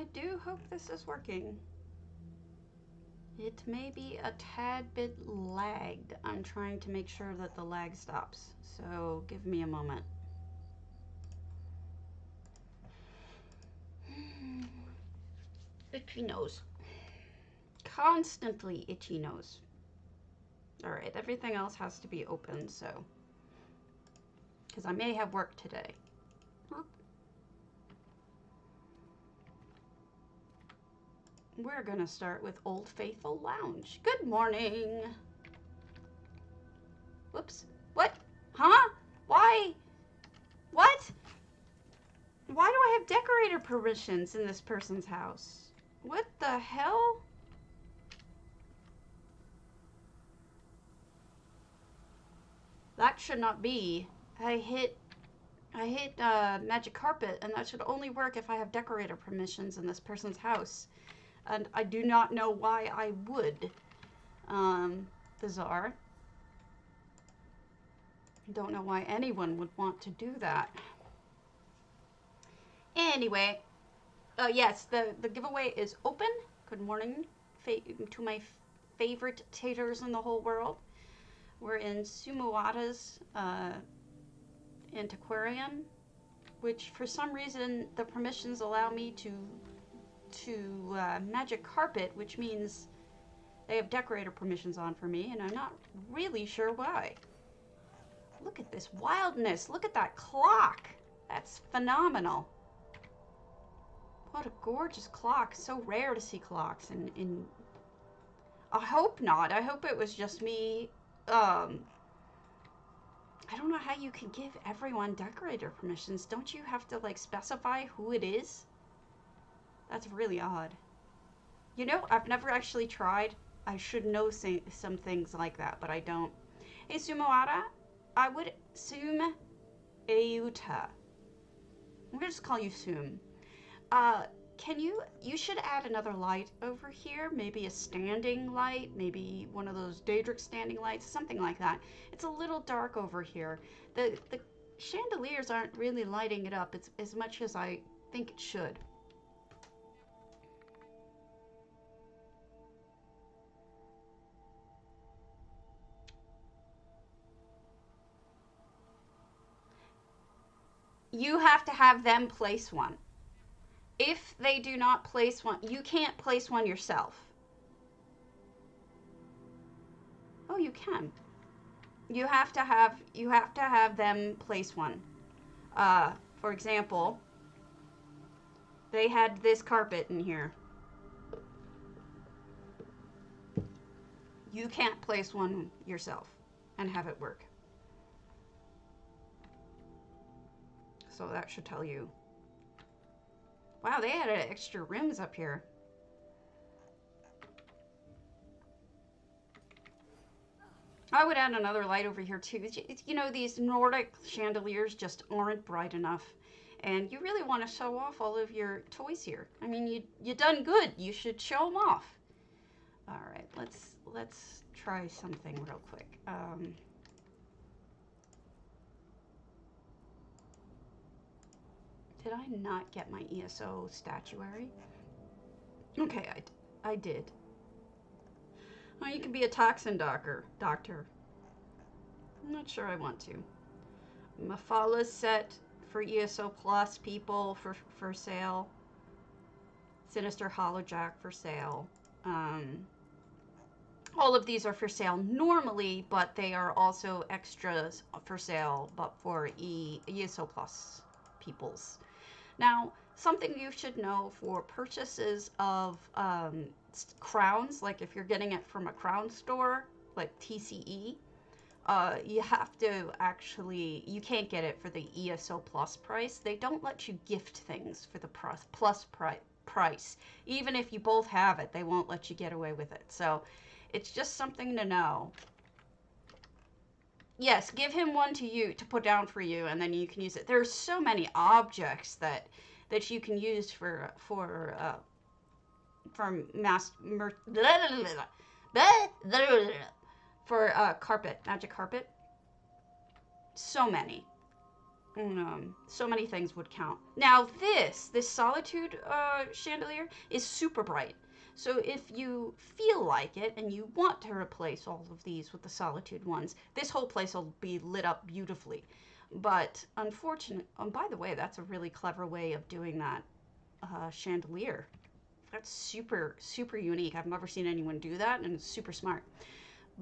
I do hope this is working. It may be a tad bit lagged. I'm trying to make sure that the lag stops, so give me a moment. Itchy nose. Constantly itchy nose. Alright, everything else has to be open, so. Because I may have work today. We're gonna start with Old Faithful Lounge. Good morning. Whoops. What? Huh? Why? What? Why do I have decorator permissions in this person's house? What the hell? That should not be. I hit magic carpet, and that should only work if I have decorator permissions in this person's house. And I do not know why I would. Bizarre. I don't know why anyone would want to do that. Anyway, yes, the giveaway is open. Good morning to my favorite taters in the whole world. We're in Sumuata's antiquarian, which for some reason the permissions allow me to magic carpet, which means they have decorator permissions on for me, and I'm not really sure why. Look at this wildness. Look at that clock. That's phenomenal. What a gorgeous clock. So rare to see clocks in I hope not. I hope it was just me. I don't know how you can give everyone decorator permissions. Don't you have to like specify who it is? That's really odd. You know, I've never actually tried. I should know some things like that, but I don't. Hey, Sumuata, I would Sum Euta. I'm gonna just call you Sum. Can you should add another light over here, maybe a standing light, maybe one of those Daedric standing lights, something like that. It's a little dark over here. The chandeliers aren't really lighting it up as much as I think it should. You have to have them place one. If they do not place one, you can't place one yourself. Oh, you can. You have to have them place one. For example, they had this carpet in here. You can't place one yourself and have it work. So that should tell you. Wow, they added extra rims up here. I would add another light over here too. You know, these Nordic chandeliers just aren't bright enough. And you really want to show off all of your toys here. I mean, you done good. You should show them off. All right, let's try something real quick. Did I not get my ESO statuary? Okay, I did. Oh, you can be a toxin doctor. I'm not sure I want to. Mafala's set for ESO Plus people for sale. Sinister Hollowjack for sale. All of these are for sale normally, but they are also extras for sale, but for ESO Plus peoples. Now, something you should know for purchases of crowns, like if you're getting it from a crown store, like TCE, you have to actually, you can't get it for the ESO Plus price. They don't let you gift things for the plus price. Even if you both have it, they won't let you get away with it. So it's just something to know. Yes, give him one to put down for you, and then you can use it. There's so many objects that you can use for carpet, magic carpet. So many. So many things would count. Now this solitude chandelier is super bright. So if you feel like it and you want to replace all of these with the solitude ones, this whole place will be lit up beautifully. But unfortunately, by the way, that's a really clever way of doing that chandelier. That's super, super unique. I've never seen anyone do that, and it's super smart.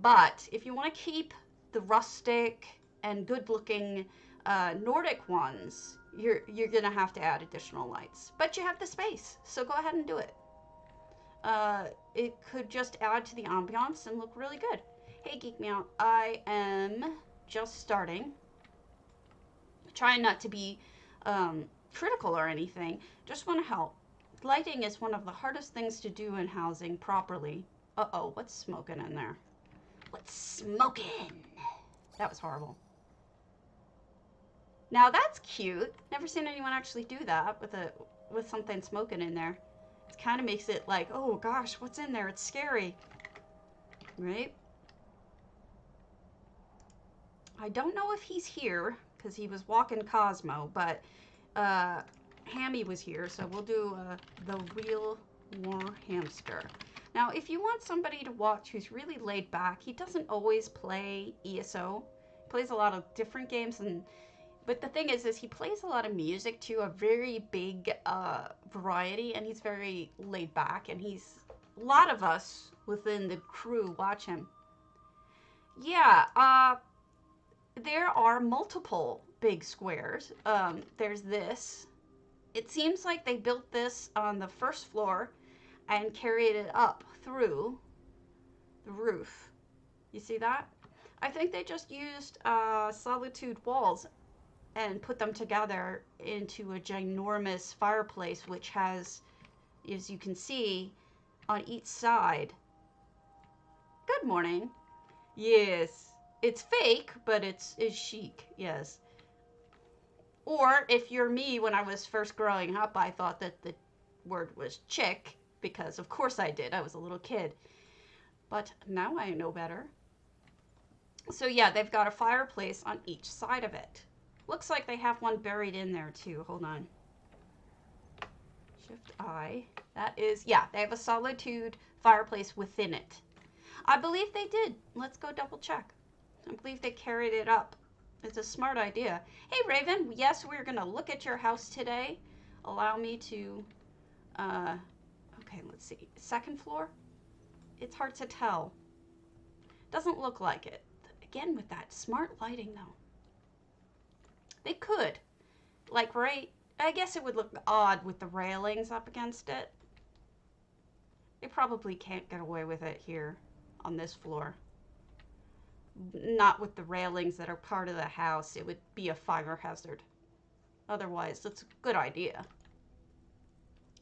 But if you want to keep the rustic and good-looking Nordic ones, you're gonna have to add additional lights. But you have the space, so go ahead and do it. It could just add to the ambiance and look really good. Hey, Geek Me Out. I am just starting. Trying not to be critical or anything. Just want to help. Lighting is one of the hardest things to do in housing properly. Uh-oh, what's smoking in there? What's smoking? That was horrible. Now that's cute. Never seen anyone actually do that with something smoking in there. It kind of makes it like, oh gosh, what's in there? It's scary. Right? I don't know if he's here because he was walking Cosmo, but Hammy was here, so we'll do the real war hamster. Now, if you want somebody to watch who's really laid back, he doesn't always play ESO. He plays a lot of different games, but the thing is he plays a lot of music too, a very big variety, and he's very laid back, and a lot of us within the crew watch him. Yeah, there are multiple big squares. There's this. It seems like they built this on the first floor and carried it up through the roof. You see that? I think they just used solitude walls and put them together into a ginormous fireplace, which has, as you can see, on each side. Good morning. Yes, it's fake, but it's chic, yes. Or if you're me, when I was first growing up, I thought that the word was chick, because of course I did. I was a little kid. But now I know better. So yeah, they've got a fireplace on each side of it. Looks like they have one buried in there too. Hold on. Shift I. That is, yeah, they have a solitude fireplace within it. I believe they did. Let's go double check. I believe they carried it up. It's a smart idea. Hey, Raven. Yes, we're going to look at your house today. Allow me to, okay, let's see. Second floor? It's hard to tell. Doesn't look like it. Again, with that smart lighting, though. They could. Like, right, I guess it would look odd with the railings up against it. They probably can't get away with it here on this floor. Not with the railings that are part of the house. It would be a fire hazard. Otherwise, it's a good idea.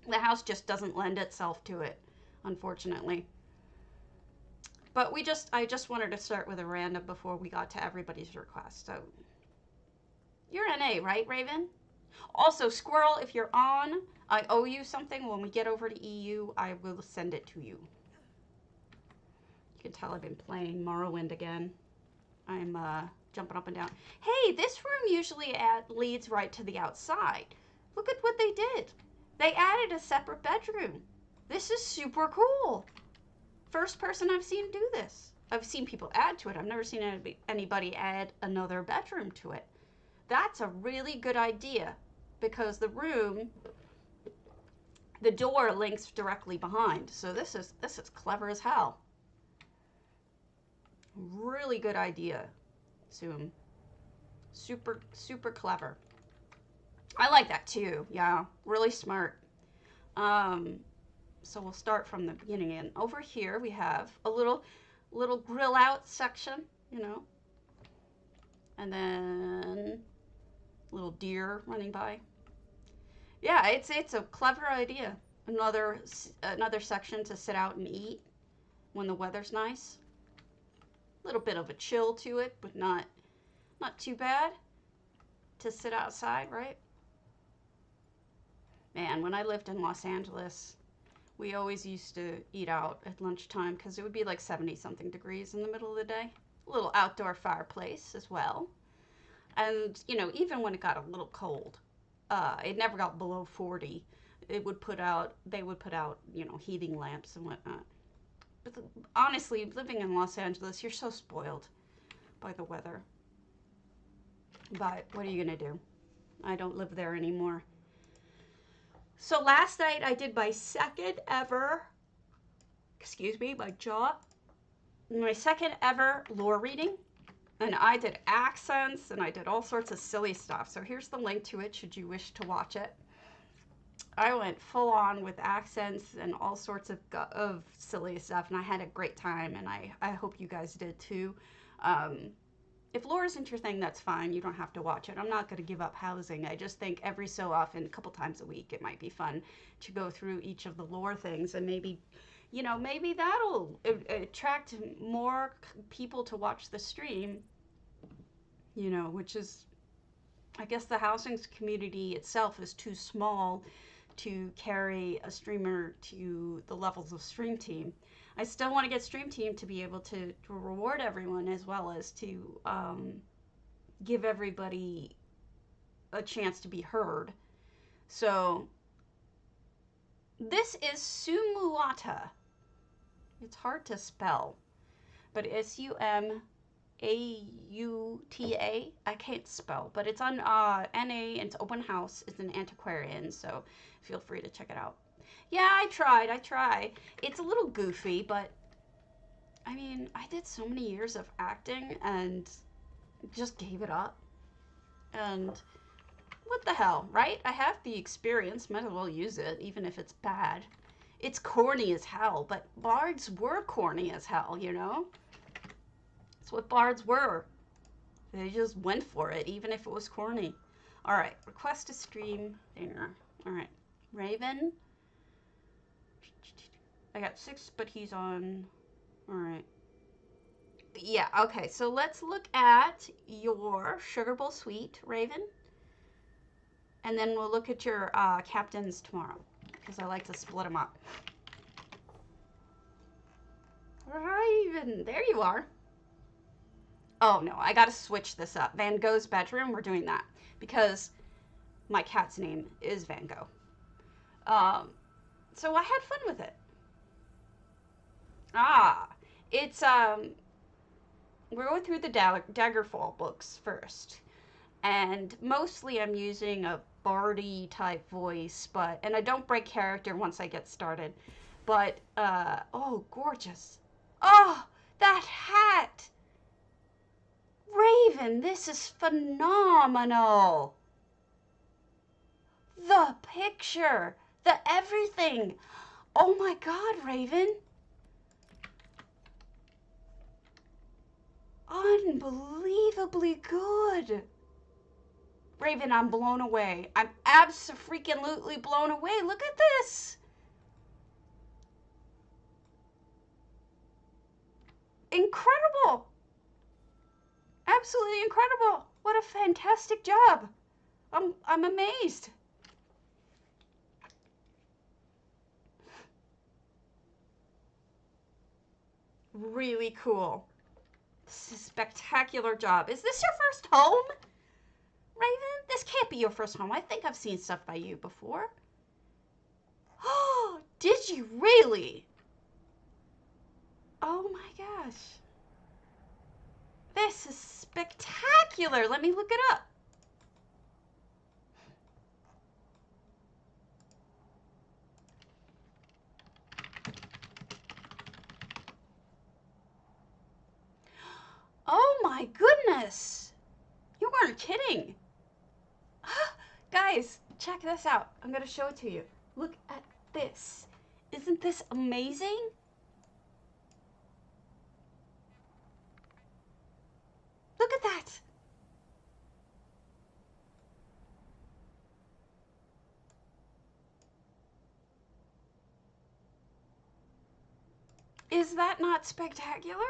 The house just doesn't lend itself to it, unfortunately. But I just wanted to start with a random before we got to everybody's request. So, you're NA, right, Raven? Also, Squirrel, if you're on, I owe you something. When we get over to EU, I will send it to you. You can tell I've been playing Morrowind again. I'm jumping up and down. Hey, this room usually leads right to the outside. Look at what they did. They added a separate bedroom. This is super cool. First person I've seen do this. I've seen people add to it. I've never seen anybody add another bedroom to it. That's a really good idea because the door links directly behind. So this is clever as hell. Really good idea, Zoom. Super, super clever. I like that too. Yeah, really smart. So we'll start from the beginning. And over here we have a little grill out section, you know. And then little deer running by. Yeah, it's a clever idea. Another section to sit out and eat when the weather's nice. A little bit of a chill to it, but not too bad to sit outside, right? Man, when I lived in Los Angeles, we always used to eat out at lunchtime because it would be like 70-something degrees in the middle of the day. A little outdoor fireplace as well. And, you know, even when it got a little cold, it never got below 40. They would put out, you know, heating lamps and whatnot. But honestly, living in Los Angeles, you're so spoiled by the weather. But what are you going to do? I don't live there anymore. So last night I did my second ever, excuse me, my jaw, my second ever lore reading. And I did accents and I did all sorts of silly stuff. So here's the link to it should you wish to watch it. I went full on with accents and all sorts of silly stuff, and I had a great time, and I hope you guys did too. If lore isn't your thing, that's fine. You don't have to watch it. I'm not going to give up housing. I just think every so often, a couple times a week, it might be fun to go through each of the lore things, and maybe, you know, maybe that'll attract more people to watch the stream, you know, which is, I guess the housing community itself is too small to carry a streamer to the levels of Stream Team. I still want to get Stream Team to be able to reward everyone as well as to give everybody a chance to be heard. So this is Sumuata. It's hard to spell, but Sumauta. I can't spell, but it's on NA, and it's open house. It's an antiquarian, so feel free to check it out. Yeah, I tried. It's a little goofy, but I mean, I did so many years of acting and just gave it up. And what the hell, right? I have the experience, might as well use it, even if it's bad. It's corny as hell, but bards were corny as hell, you know? That's what bards were. They just went for it, even if it was corny. Alright, request a stream dinner. Alright, Raven. I got 6, but he's on. Alright. Yeah, okay, so let's look at your Sugar Bowl Suite, Raven. And then we'll look at your captains tomorrow, because I like to split them up. Raven, there you are. Oh no, I gotta switch this up. Van Gogh's bedroom, we're doing that because my cat's name is Van Gogh. So I had fun with it. It's we're going through the Daggerfall books first, and mostly I'm using a bardy type voice, and I don't break character once I get started. But oh, gorgeous! Oh, that hat! Raven, this is phenomenal. The picture, the everything. Oh my God, Raven. Unbelievably good. Raven, I'm blown away. I'm abso-freaking-lutely blown away. Look at this. Incredible. Absolutely incredible. What a fantastic job. I'm amazed. Really cool. This is a spectacular job. Is this your first home, Raven? This can't be your first home. I think I've seen stuff by you before. Oh, did you really? Oh my gosh. This is spectacular. Let me look it up. Oh my goodness. You weren't kidding. Guys, check this out. I'm going to show it to you. Look at this. Isn't this amazing? Look at that. Is that not spectacular?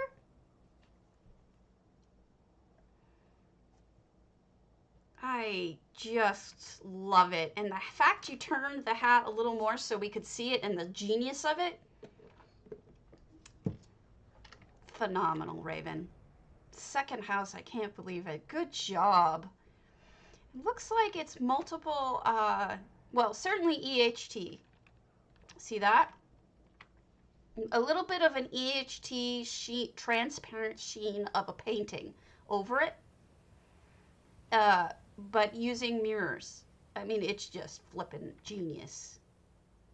I just love it. And the fact you turned the hat a little more so we could see it and the genius of it. Phenomenal, Raven. Second house, I can't believe it. Good job. Looks like it's multiple, well, certainly EHT. See that? A little bit of an EHT sheet, transparent sheen of a painting over it, but using mirrors. I mean, it's just flippin' genius.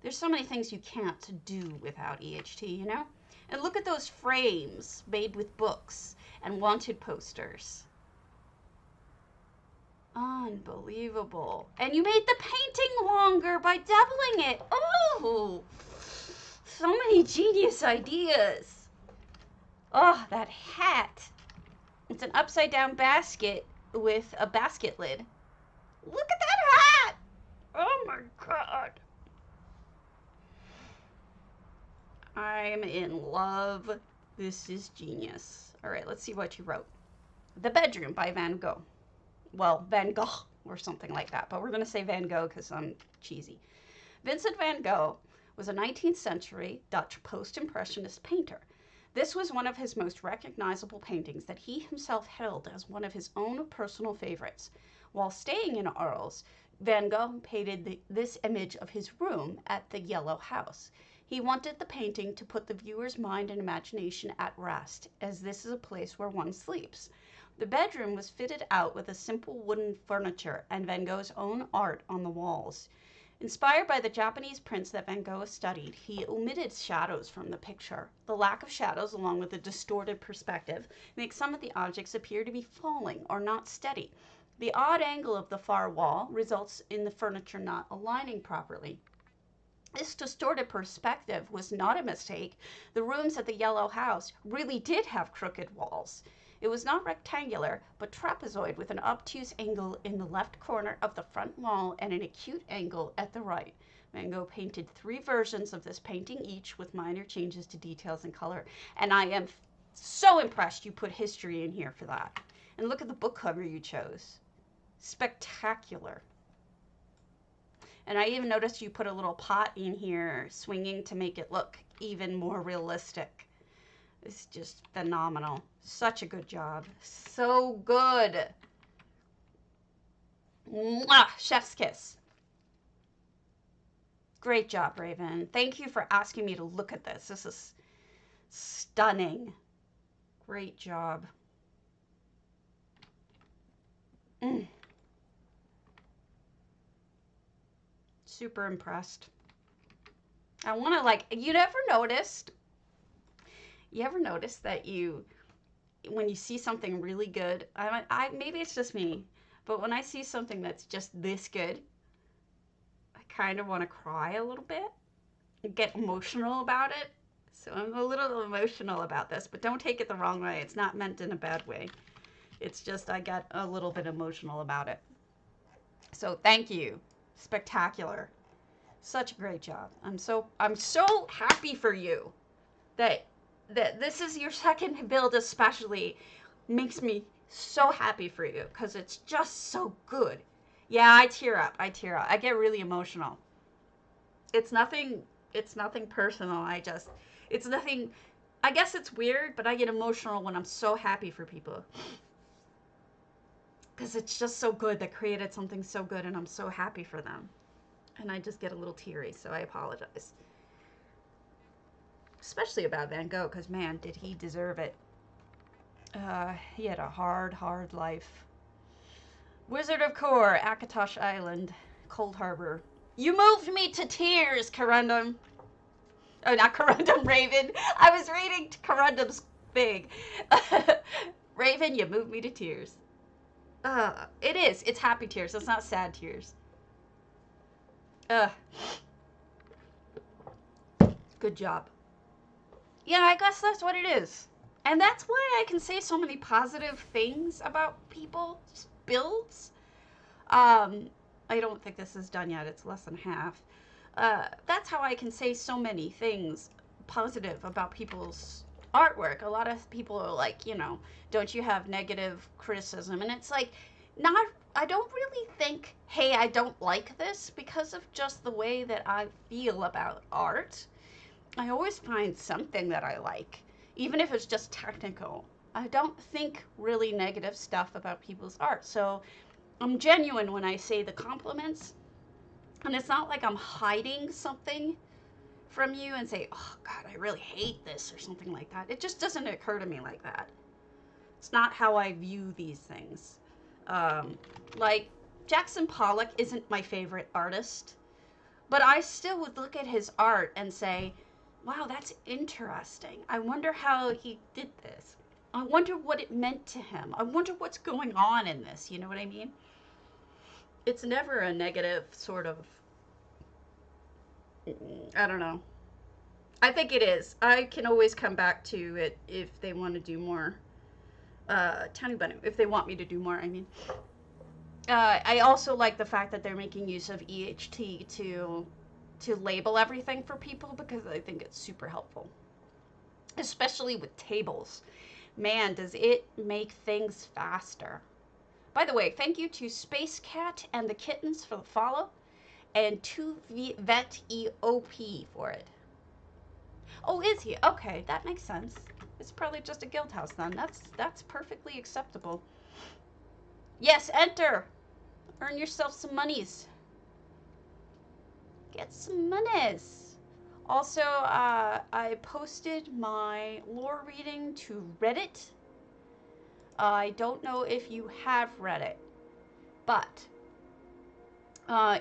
There's so many things you can't do without EHT, you know? And look at those frames made with books and wanted posters. Unbelievable. And you made the painting longer by doubling it. Oh, so many genius ideas. Oh, that hat. It's an upside down basket with a basket lid. Look at that hat. Oh my God. I'm in love. This is genius. All right, let's see what you wrote. The Bedroom by Van Gogh. Well, Van Gogh or something like that, but we're going to say Van Gogh because I'm cheesy. Vincent van Gogh was a 19th century Dutch post-impressionist painter. This was one of his most recognizable paintings that he himself held as one of his own personal favorites. While staying in Arles, Van Gogh painted this image of his room at the Yellow House. He wanted the painting to put the viewer's mind and imagination at rest, as this is a place where one sleeps. The bedroom was fitted out with a simple wooden furniture and Van Gogh's own art on the walls. Inspired by the Japanese prints that Van Gogh studied, he omitted shadows from the picture. The lack of shadows, along with the distorted perspective, makes some of the objects appear to be falling or not steady. The odd angle of the far wall results in the furniture not aligning properly. This distorted perspective was not a mistake. The rooms at the Yellow House really did have crooked walls. It was not rectangular, but trapezoid with an obtuse angle in the left corner of the front wall and an acute angle at the right. Van Gogh painted 3 versions of this painting, each with minor changes to details and color. And I am so impressed you put history in here for that. And look at the book cover you chose. Spectacular. And I even noticed you put a little pot in here swinging to make it look even more realistic. It's just phenomenal. Such a good job. So good. Mwah! Chef's kiss. Great job, Raven. Thank you for asking me to look at this. This is stunning. Great job. Super impressed. I want to you ever noticed that when you see something really good, I maybe it's just me, but when I see something that's just this good, I kind of want to cry a little bit and get emotional about it. So I'm a little emotional about this, but don't take it the wrong way. It's not meant in a bad way. It's just I got a little bit emotional about it. So thank you. Spectacular. Such a great job. I'm so happy for you that this is your second build, especially makes me so happy for you because it's just so good. Yeah, I tear up. I get really emotional. It's nothing personal. It's nothing, I guess it's weird, but I get emotional when I'm so happy for people. Because it's just so good. They created something so good and I'm so happy for them. And I just get a little teary, so I apologize. Especially about Van Gogh, because man, did he deserve it. He had a hard life. Wizard of Kor, Akatosh Island, coldharbour. You moved me to tears, Corundum. Oh, not Corundum, Raven. I was reading Corundum's big. Raven, you moved me to tears. It is. It's happy tears. It's not sad tears. Good job. Yeah, I guess that's what it is. And that's why I can say so many positive things about people's builds. I don't think this is done yet. It's less than half. That's how I can say so many things positive about people's artwork. A lot of people are like, don't you have negative criticism? And it's like, I don't really think, hey, I don't like this because of just the way that I feel about art. I always find something that I like, even if it's just technical. I don't think really negative stuff about people's art. So I'm genuine when I say the compliments. And it's not like I'm hiding something from you and say, oh, God, I really hate this or something like that. It just doesn't occur to me like that. It's not how I view these things. Like, Jackson Pollock isn't my favorite artist, but I still would look at his art and say, wow, that's interesting. I wonder how he did this. I wonder what it meant to him. I wonder what's going on in this. You know what I mean? It's never a negative sort of, I don't know. I think it is. I can always come back to it if they want to do more. Tiny Bunny, if they want me to do more, I mean. I also like the fact that they're making use of EHT to label everything for people, because I think it's super helpful. Especially with tables. Man, does it make things faster. By the way, thank you to Space Cat and the Kittens for the follow, and to Vet EOP for it. Oh, is he? Okay, that makes sense. It's probably just a guild house then. That's perfectly acceptable. Yes, enter. Earn yourself some monies. Get some monies. Also, I posted my lore reading to Reddit. I don't know if you have read it, but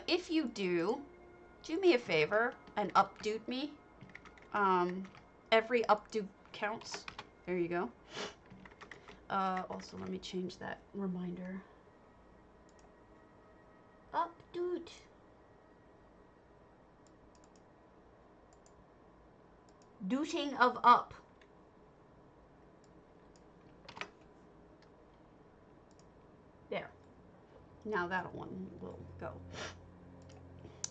if you do me a favor and update me. Every updo counts. There you go. Also, let me change that reminder. Updoot. Dooting of up. There. Now that one will go.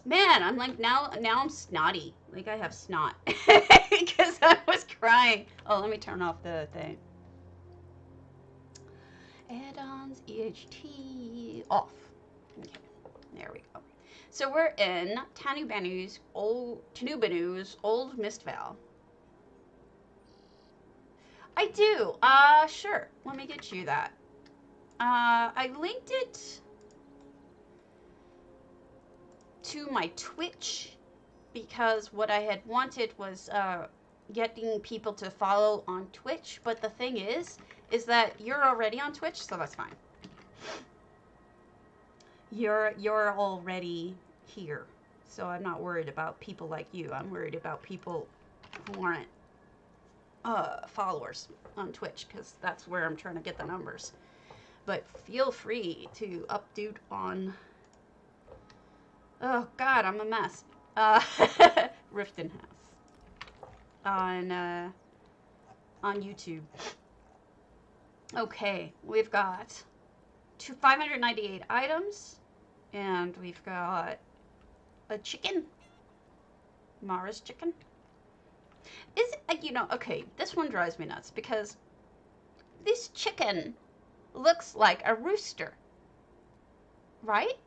Man, I'm like, now I'm snotty. Like, I have snot. Because I was crying. Oh, let me turn off the thing. Add-ons, EHT, off. Okay, there we go. So we're in Tanubanu's old mistveil. I do. Sure. Let me get you that. I linked it to my Twitch, because what I had wanted was getting people to follow on Twitch, but the thing is that you're already on Twitch, so that's fine. You're already here, so I'm not worried about people like you. I'm worried about people who aren't followers on Twitch, because that's where I'm trying to get the numbers. But feel free to update on... Oh, God, I'm a mess. Riften House. On YouTube. Okay, we've got 598 items, and we've got a chicken. Mara's chicken. Is it, you know, okay, this one drives me nuts, because this chicken looks like a rooster, right?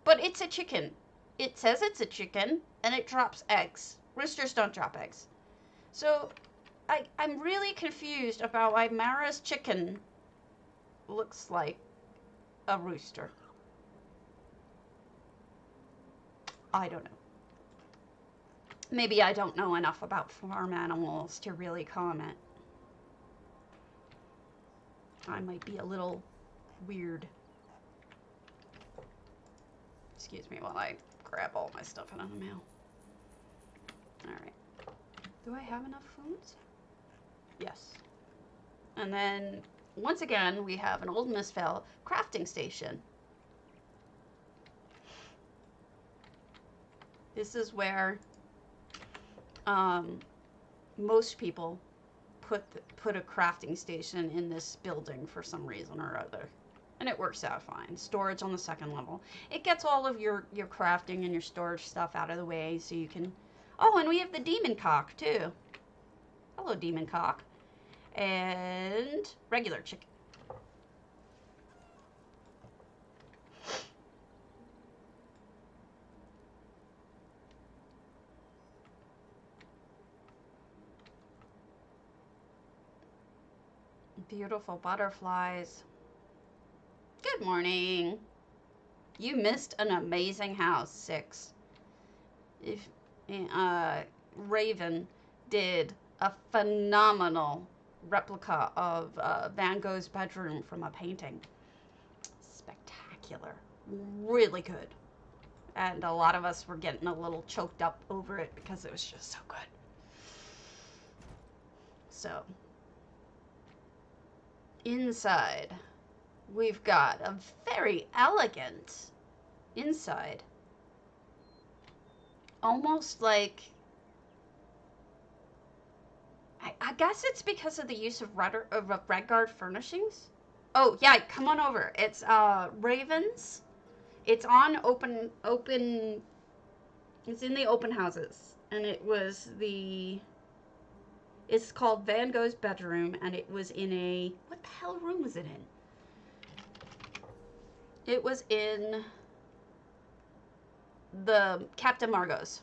But it's a chicken. It says it's a chicken, and it drops eggs. Roosters don't drop eggs. So, I'm really confused about why Mara's chicken looks like a rooster. I don't know. Maybe I don't know enough about farm animals to really comment. I might be a little weird. Excuse me while I grab all my stuff out of the mail. Alright. Do I have enough foods? Yes. And then, once again, we have an old mistveil crafting station. This is where most people put a crafting station in this building for some reason or other. And it works out fine. Storage on the second level. It gets all of your crafting and your storage stuff out of the way so you can... Oh, and we have the demon cock, too. Hello, demon cock. And regular chicken. Beautiful butterflies. Good morning. You missed an amazing house, 6. If Raven did a phenomenal replica of Van Gogh's bedroom from a painting. Spectacular. Really good. And a lot of us were getting a little choked up over it because it was just so good. So, inside, we've got a very elegant inside. Almost like, I guess it's because of the use of Redguard furnishings. Oh, yeah, come on over. It's Ravens. It's on open, it's in the open houses. And it's called Van Gogh's bedroom, and it was in a, what the hell room was it in? It was in the Captain Margaux.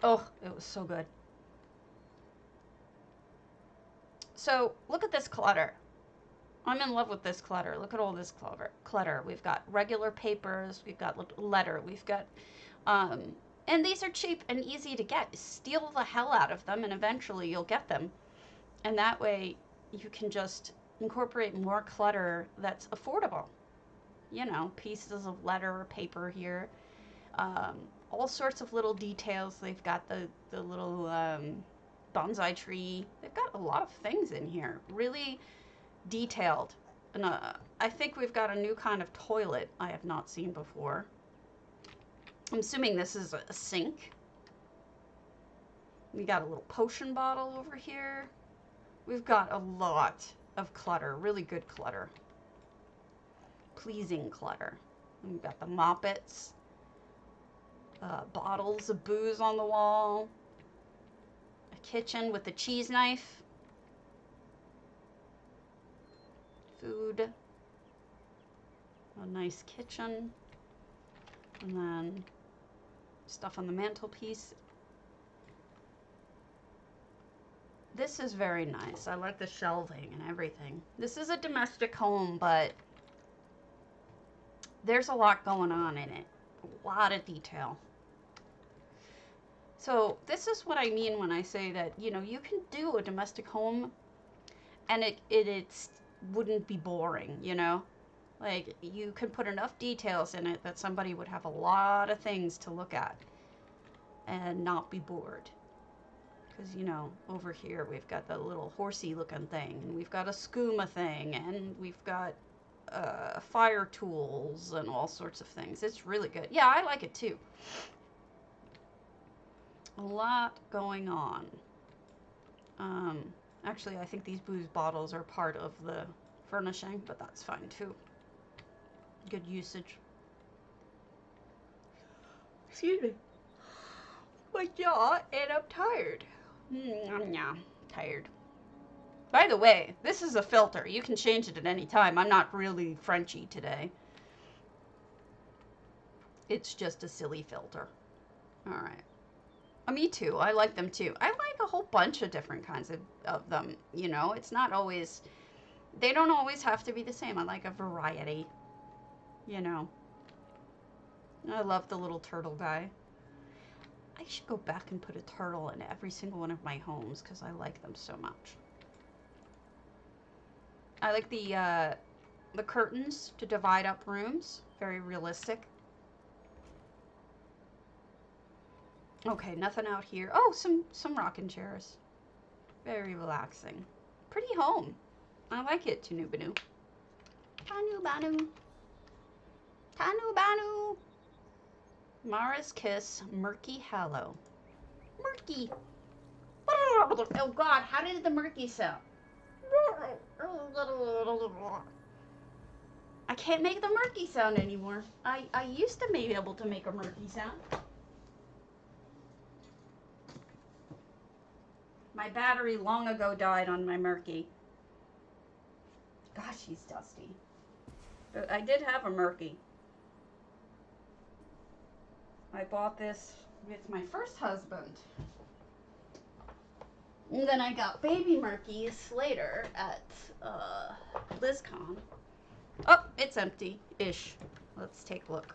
Oh, it was so good. So, look at this clutter. I'm in love with this clutter. Look at all this clutter. We've got regular papers. We've got letter. We've got, and these are cheap and easy to get. Steal the hell out of them, and eventually you'll get them. And that way, you can just incorporate more clutter that's affordable. You know, pieces of letter or paper here. All sorts of little details. They've got the little bonsai tree. They've got a lot of things in here. Really detailed. And I think we've got a new kind of toilet I have not seen before. I'm assuming this is a sink. We got a little potion bottle over here. We've got a lot of clutter. Really good clutter. Pleasing clutter. And we've got the moppets. Bottles of booze on the wall. A kitchen with a cheese knife. Food. A nice kitchen. And then stuff on the mantelpiece. This is very nice. I like the shelving and everything. This is a domestic home, but there's a lot going on in it. A lot of detail. So this is what I mean when I say that, you know, you can do a domestic home and it wouldn't be boring, you know? Like, you can put enough details in it that somebody would have a lot of things to look at and not be bored. Because, you know, over here we've got the little horsey looking thing, and we've got a skooma thing, and we've got fire tools and all sorts of things. It's really good. Yeah, I like it too. A lot going on. Actually, I think these booze bottles are part of the furnishing, but that's fine too. Good usage. Excuse me. My jaw, and I'm tired. Yeah, tired. By the way, this is a filter. You can change it at any time. I'm not really Frenchy today. It's just a silly filter. Alright. Me too. I like them too. I like a whole bunch of different kinds of them. You know, it's not always... They don't always have to be the same. I like a variety. You know. I love the little turtle guy. I should go back and put a turtle in every single one of my homes because I like them so much. I like the curtains to divide up rooms. Very realistic. Okay, nothing out here. Oh, some rocking chairs. Very relaxing. Pretty home. I like it, Tanu Banu. Tanu Banu. Tanu Banu. Mara's Kiss, Murky Hallow. Murky. Oh God, how did the murky sound? I can't make the murky sound anymore. I used to be able to make a murky sound. My battery long ago died on my murky. Gosh, she's dusty. But I did have a murky. I bought this with my first husband. And then I got baby murkies later at BlizzCon. Oh, it's empty-ish. Let's take a look.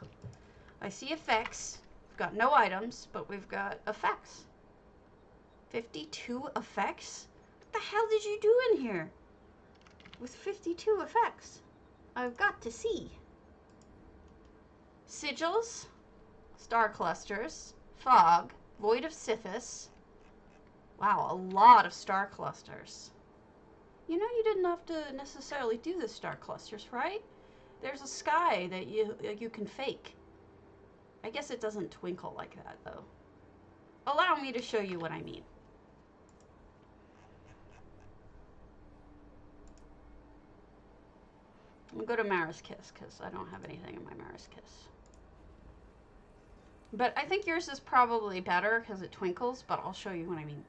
I see effects. We've got no items, but we've got effects. 52 effects? What the hell did you do in here with 52 effects? I've got to see. Sigils, star clusters, fog, void of Sithis. Wow, a lot of star clusters. You know, you didn't have to necessarily do the star clusters, right? There's a sky that you can fake. I guess it doesn't twinkle like that, though. Allow me to show you what I mean. I'll go to Mara's Kiss, because I don't have anything in my Mara's Kiss. But I think yours is probably better, because it twinkles, but I'll show you what I mean.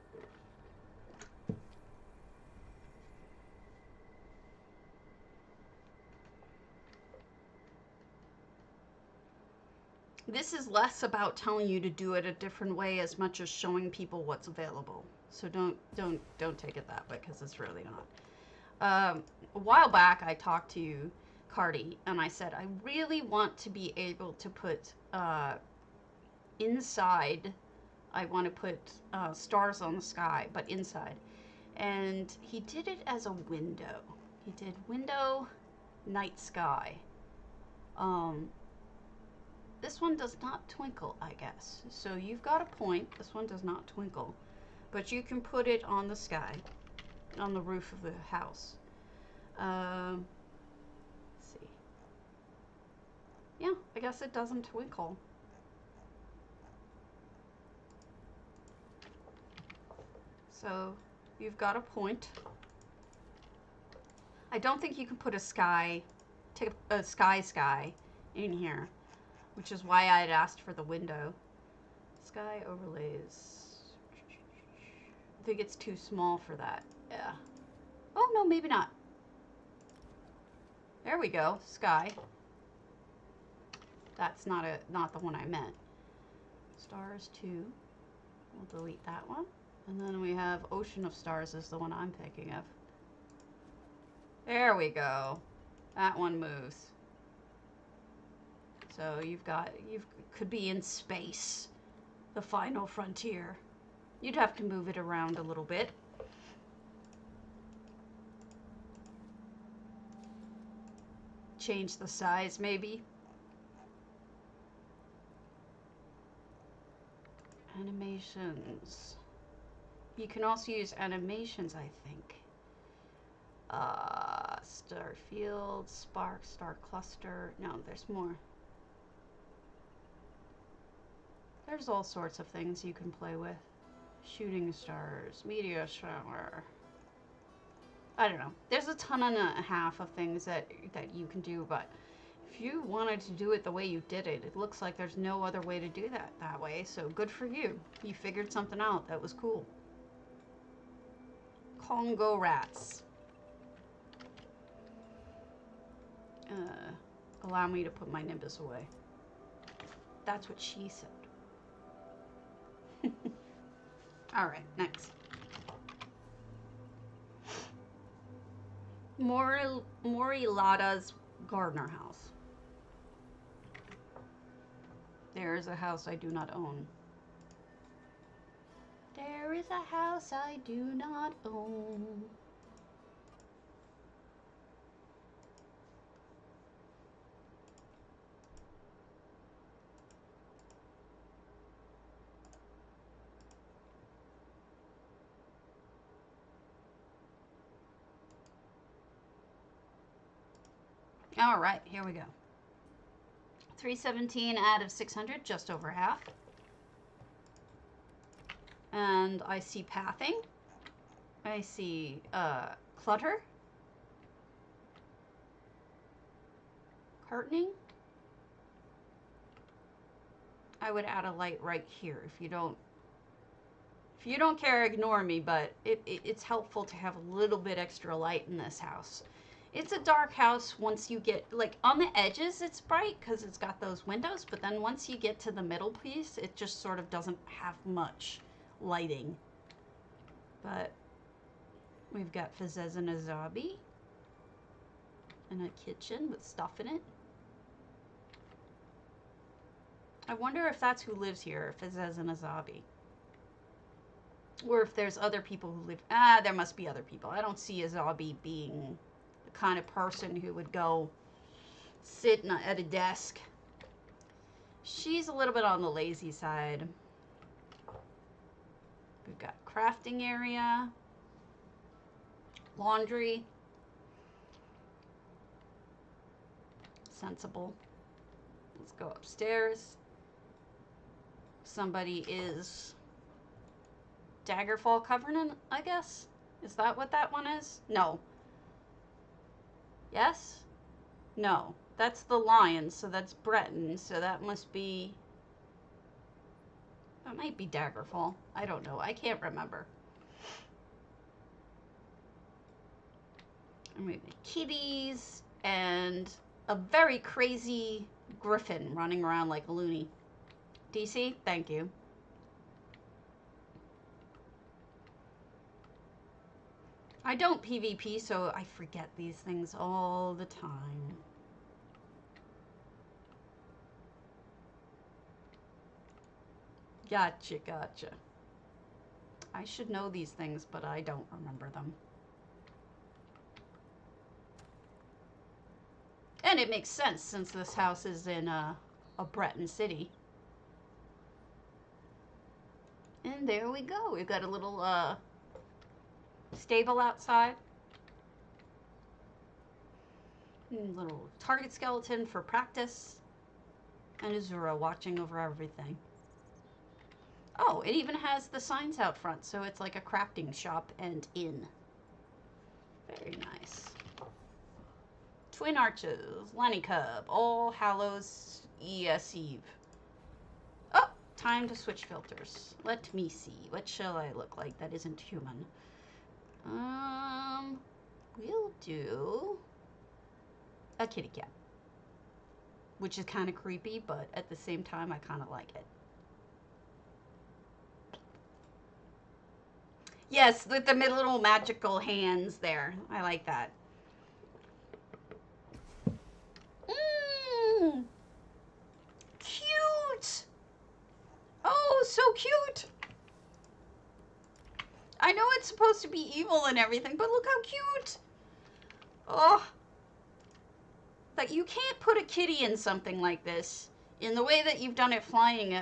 This is less about telling you to do it a different way as much as showing people what's available. So don't take it that way, because it's really not. A while back, I talked to Cardi, and I said, I really want to be able to put inside, I want to put stars on the sky, but inside. And he did it as a window. He did window, night sky. This one does not twinkle, I guess. So you've got a point. This one does not twinkle. But you can put it on the sky, on the roof of the house. Let's see. Yeah, I guess it doesn't twinkle. So you've got a point. I don't think you can put a sky in here, which is why I had asked for the window. Sky overlays. I think it's too small for that. Yeah. Oh, no, maybe not. There we go. Sky. That's not the one I meant. Stars 2. We'll delete that one. And then we have Ocean of Stars is the one I'm thinking of. There we go. That one moves. So you could be in space. The final frontier. You'd have to move it around a little bit. Change the size, maybe. Animations. You can also use animations, I think. Star field, spark, star cluster. No, there's more. There's all sorts of things you can play with. Shooting stars, meteor shower. I don't know. There's a ton and a half of things that you can do, but if you wanted to do it the way you did it, it looks like there's no other way to do that way, so good for you. You figured something out that was cool. Congo rats. Allow me to put my Nimbus away. That's what she said. Alright, next. Morilada's Gardner house. There is a house I do not own. There is a house I do not own. All right, here we go. 317 out of 600, just over half. And I see pathing. I see clutter. Cartoning. I would add a light right here. If you don't care, ignore me, but it's helpful to have a little bit extra light in this house. It's a dark house once you get, like, on the edges it's bright because it's got those windows, but then once you get to the middle piece, it just sort of doesn't have much lighting. But we've got Fazez and Azabi and a kitchen with stuff in it. I wonder if that's who lives here, if it's as an Azabi. Or if there's other people who live... there must be other people. I don't see Azabi being the kind of person who would go sit at a desk. She's a little bit on the lazy side. We've got crafting area. Laundry. Sensible. Let's go upstairs. Somebody is Daggerfall Covenant, I guess? Is that what that one is? No. Yes? No. That's the Lions, so that's Breton, so that must be... That might be Daggerfall. I don't know. I can't remember. And we have kitties and a very crazy griffin running around like a loony. DC, thank you. I don't PvP, so I forget these things all the time. Gotcha, gotcha. I should know these things, but I don't remember them. And it makes sense since this house is in a Breton city. And there we go. We've got a little stable outside. And a little target skeleton for practice. And Azura watching over everything. Oh, it even has the signs out front, so it's like a crafting shop and inn. Very nice. Twin Arches, Lenny Cub, All Hallows, Eseve. Oh, time to switch filters. Let me see. What shall I look like that isn't human? We'll do a kitty cat. Which is kind of creepy, but at the same time, I kind of like it. Yes, with the little magical hands there. I like that. Cute! Oh, so cute! I know it's supposed to be evil and everything, but look how cute! Oh. But you can't put a kitty in something like this in the way that you've done it flying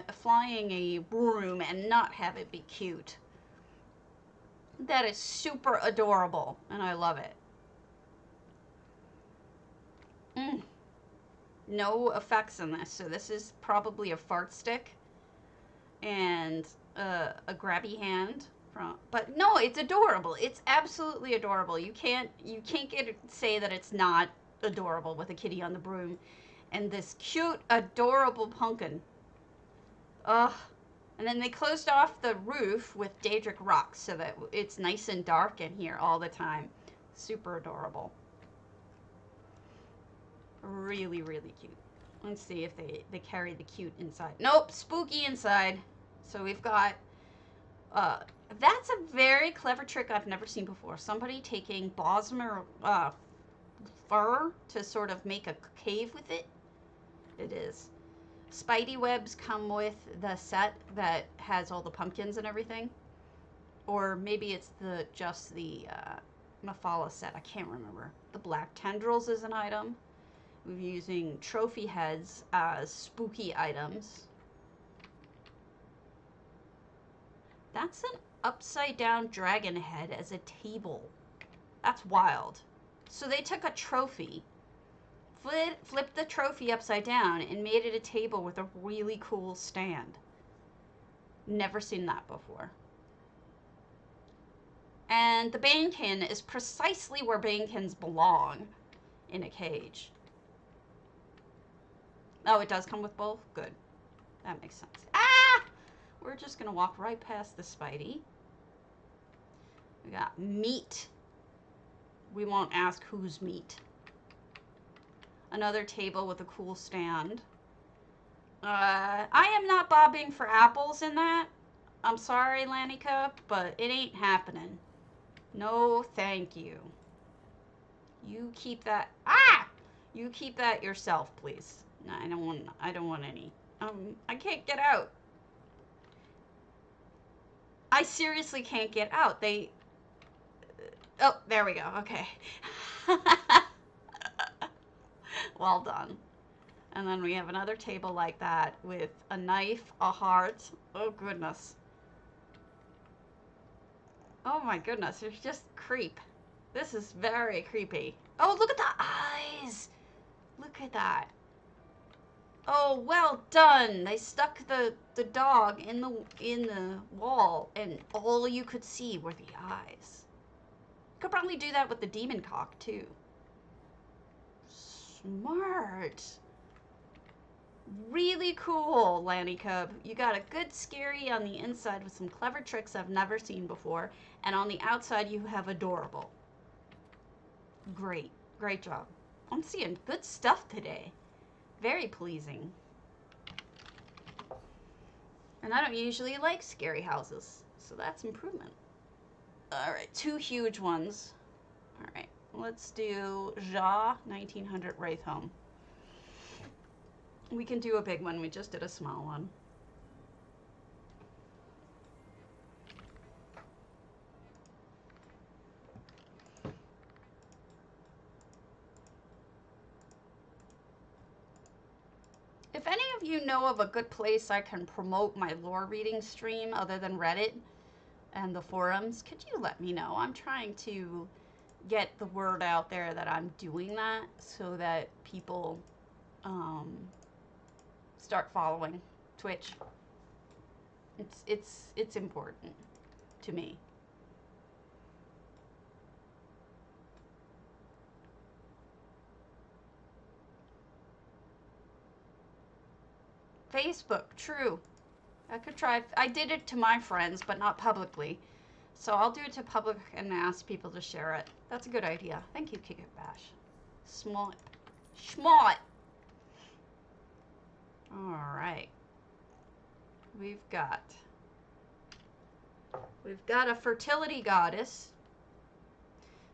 a broom and not have it be cute. That is super adorable, and I love it. No effects in this, so this is probably a fart stick and a grabby hand from. But no, it's adorable. It's absolutely adorable. You can't say that it's not adorable with a kitty on the broom, and this cute, adorable pumpkin. Ugh. And then they closed off the roof with Daedric rocks so that it's nice and dark in here all the time. Super adorable. Really, really cute. Let's see if they carry the cute inside. Nope, spooky inside. So we've got, that's a very clever trick I've never seen before. Somebody taking Bosmer fur to sort of make a cave with it. It is. Spidey webs come with the set that has all the pumpkins and everything. Or maybe it's just the Mephala set. I can't remember. The black tendrils is an item. We're using trophy heads as spooky items. That's an upside down dragon head as a table. That's wild. So they took a trophy, flipped the trophy upside down, and made it a table with a really cool stand. Never seen that before. And the Banekin is precisely where Banekins belong, in a cage. Oh, it does come with both? Good. That makes sense. Ah! We're just going to walk right past the Spidey. We got meat. We won't ask whose meat. Another table with a cool stand. I am not bobbing for apples in that. I'm sorry, Lanica, but it ain't happening. No, thank you. You keep that. Ah! You keep that yourself, please. No, I don't want any. I can't get out. I seriously can't get out. They... Oh, there we go. Okay. Well done. And then we have another table like that with a knife, a heart. Oh, goodness. Oh, my goodness. It's just creep. This is very creepy. Oh, look at the eyes. Look at that. Oh, well done. They stuck the dog in the wall, and all you could see were the eyes. Could probably do that with the demon cock, too. Smart. Really cool, Lanny Cub. You got a good scary on the inside with some clever tricks I've never seen before, and on the outside you have adorable. Great. Great job. I'm seeing good stuff today. Very pleasing. And I don't usually like scary houses, so that's improvement. Alright, 2 huge ones. Alright, let's do Gogh 1900 wraithhome. We can do a big one, we just did a small one. If any of you know of a good place I can promote my lore reading stream other than Reddit and the forums, could you let me know? I'm trying to get the word out there that I'm doing that so that people start following Twitch. It's important to me. Facebook, true. I could try. I did it to my friends, but not publicly. So I'll do it to public and ask people to share it. That's a good idea. Thank you, Kick It Bash. Smart. Schmott. Alright. We've got a fertility goddess.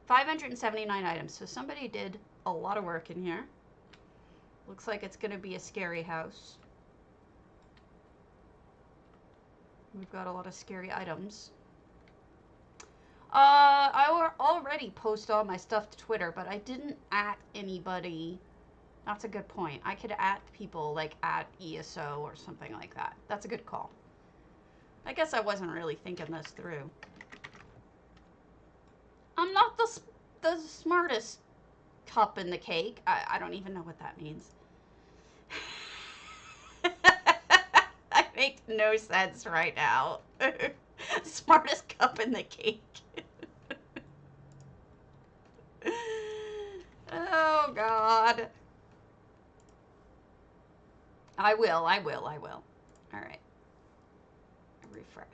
579 items. So somebody did a lot of work in here. Looks like it's going to be a scary house. We've got a lot of scary items. I already post all my stuff to Twitter, but I didn't at anybody. That's a good point. I could at people like at ESO or something like that. That's a good call. I guess I wasn't really thinking this through. I'm not the smartest cup in the cake. I don't even know what that means. That makes no sense right now. Smartest cup in the cake. Oh, God. I will. All right. Refresh.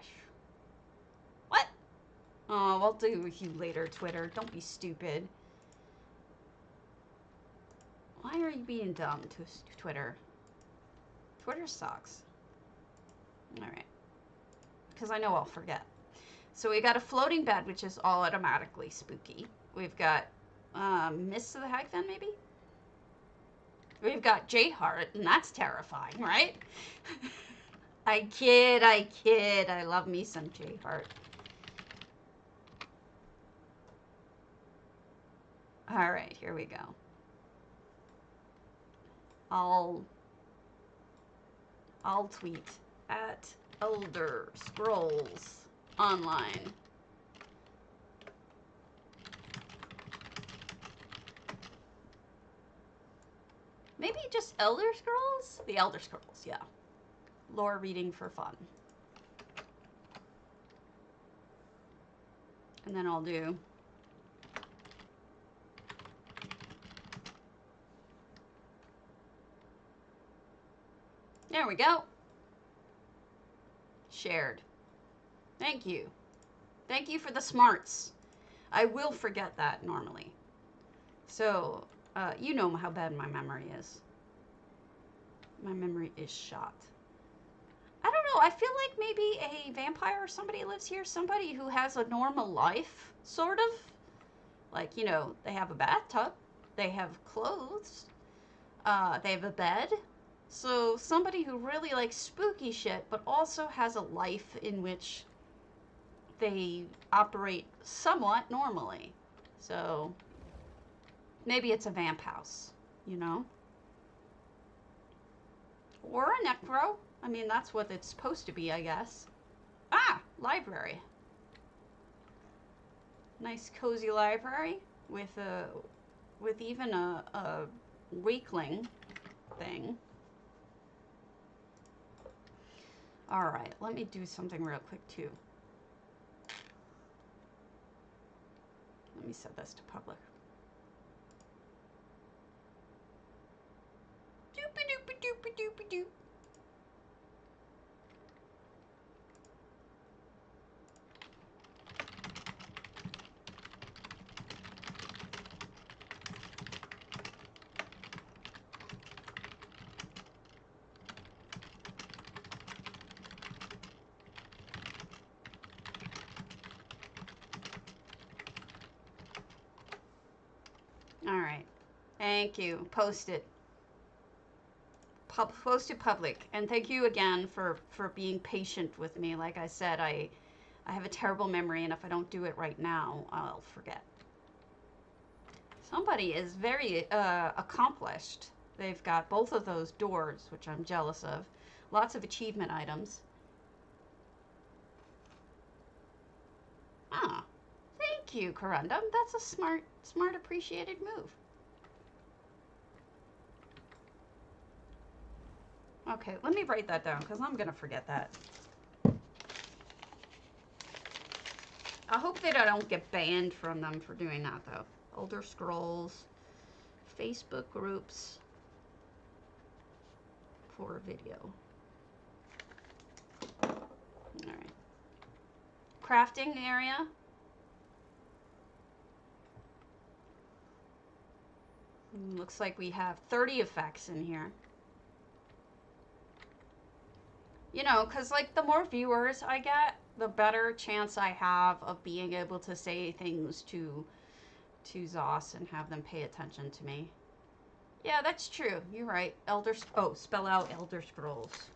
What? Oh, I'll do with you later, Twitter. Don't be stupid. Why are you being dumb to Twitter? Twitter sucks. All right. Because I know I'll forget. So we got a floating bed, which is all automatically spooky. We've got Mists of the Hag then, maybe? We've got J-Heart, and that's terrifying, right? I kid. I love me some J-Heart. All right, here we go. I'll tweet at Elder Scrolls Online. Maybe just Elder Scrolls? The Elder Scrolls, yeah. Lore reading for fun. And then I'll do... There we go. Shared. Thank you. Thank you for the smarts. I will forget that normally. So, you know how bad my memory is. My memory is shot. I don't know. I feel like maybe a vampire or somebody lives here. Somebody who has a normal life, sort of. Like, you know, they have a bathtub. They have clothes. They have a bed. So somebody who really likes spooky shit, but also has a life in which they operate somewhat normally. So maybe it's a vamp house, you know? Or a necro. I mean, that's what it's supposed to be, I guess. Ah, library. Nice cozy library with even a weakling thing. All right, let me do something real quick too. Let me set this to public. Doopy-doopy-doopy-doopy-doop. All right. Thank you. Post it. Post it public. And thank you again for being patient with me. Like I said, I have a terrible memory, and if I don't do it right now, I'll forget. Somebody is very accomplished. They've got both of those doors, which I'm jealous of. Lots of achievement items. Ah, thank you, Corundum. That's a smart, appreciated move. Okay, let me write that down, because I'm going to forget that. I hope that I don't get banned from them for doing that, though. Elder Scrolls, Facebook groups, for video. Alright. Crafting area. Looks like we have 30 effects in here. You know, because, like, the more viewers I get, the better chance I have of being able to say things to Zos and have them pay attention to me. Yeah, that's true. You're right. Spell out Elder Scrolls.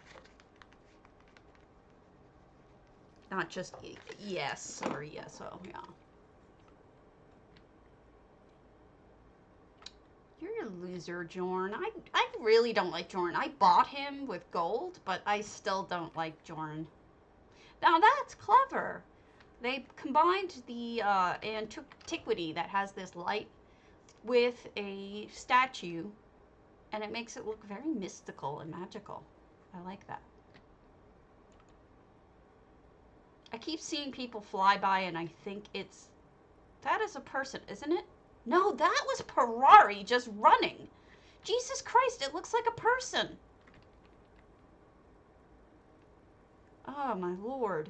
Not just yes or ESO, yeah. You're a loser, Jorn. I really don't like Jorn. I bought him with gold, but I still don't like Jorn. Now that's clever. They combined the antiquity that has this light with a statue, and it makes it look very mystical and magical. I like that. I keep seeing people fly by, and I think that is a person, isn't it? No, that was Ferrari just running. Jesus Christ, it looks like a person. Oh, my Lord.